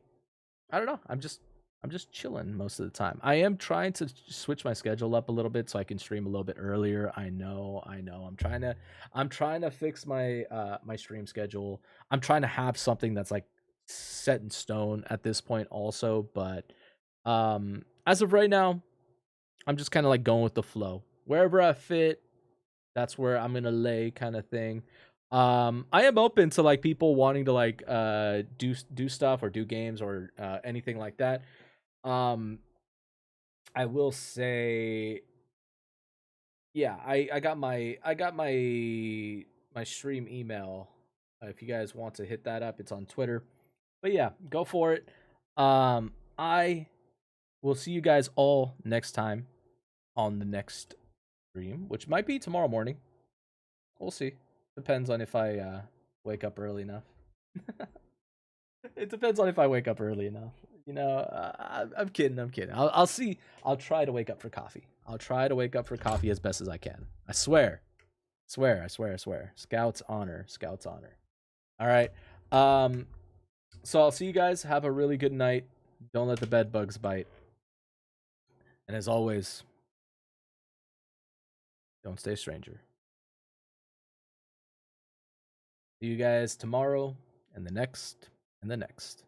I don't know. I'm just chilling most of the time. I am trying to switch my schedule up a little bit so I can stream a little bit earlier. I know. I'm trying to fix my my stream schedule. I'm trying to have something that's like set in stone at this point also, but as of right now, I'm just kind of like going with the flow. Wherever I fit, that's where I'm going to lay kind of thing. I am open to like people wanting to like do stuff or do games or anything like that. Um, I will say, yeah, I got my stream email. If you guys want to hit that up, it's on Twitter. But yeah, go for it. I will see you guys all next time on the next stream, which might be tomorrow morning. We'll see. Depends on if I wake up early enough. It depends on if I wake up early enough. You know, I'm kidding. I'm kidding. I'll see. I'll try to wake up for coffee. I'll try to wake up for coffee as best as I can. I swear. Swear. I swear. I swear. Scout's honor. Scout's honor. All right. Um. So I'll see you guys. Have a really good night. Don't let the bed bugs bite. And as always, don't stay a stranger. See you guys tomorrow and the next and the next.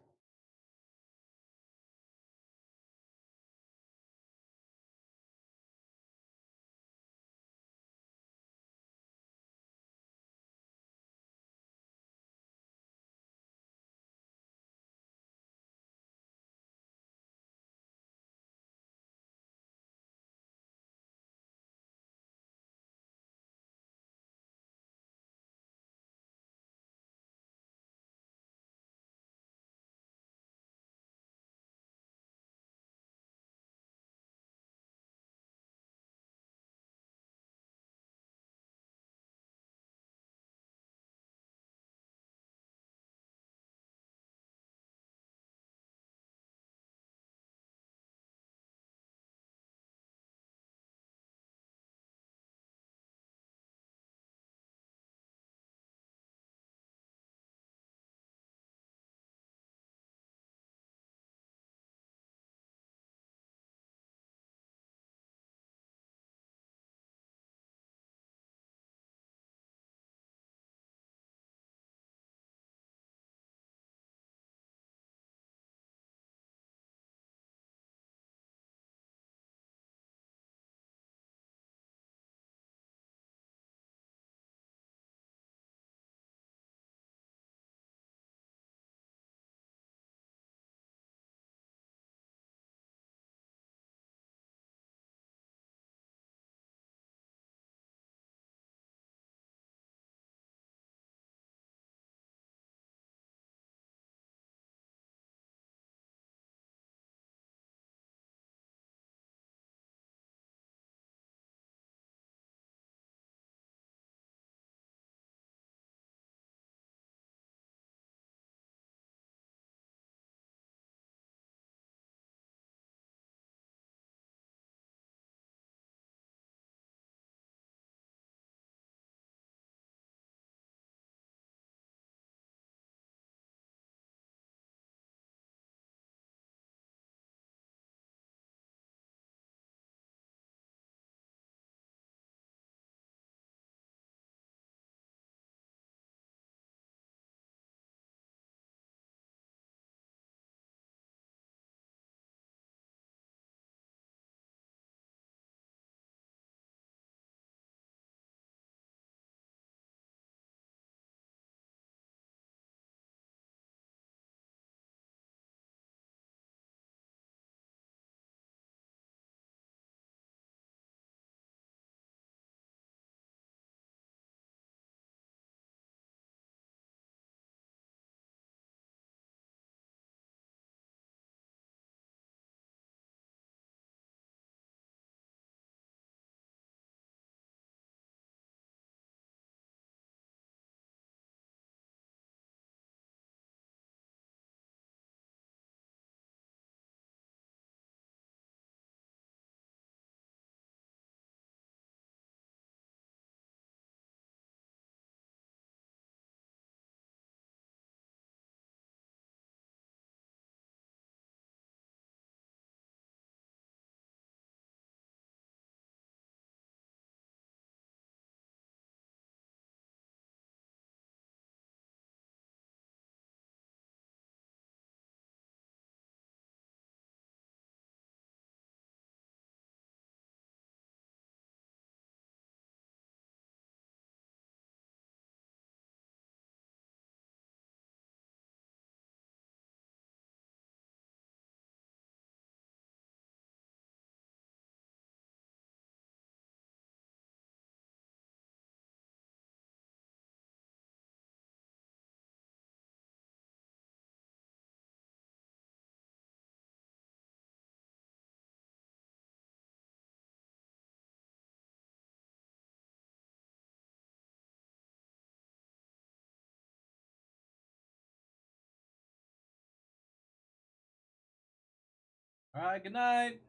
Alright, good night.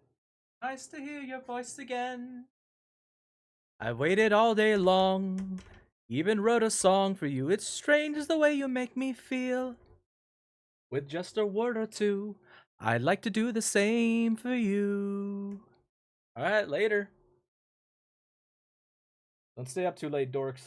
Nice to hear your voice again. I waited all day long, even wrote a song for you. It's strange the way you make me feel. With just a word or two, I'd like to do the same for you. Alright, later. Don't stay up too late, dorks.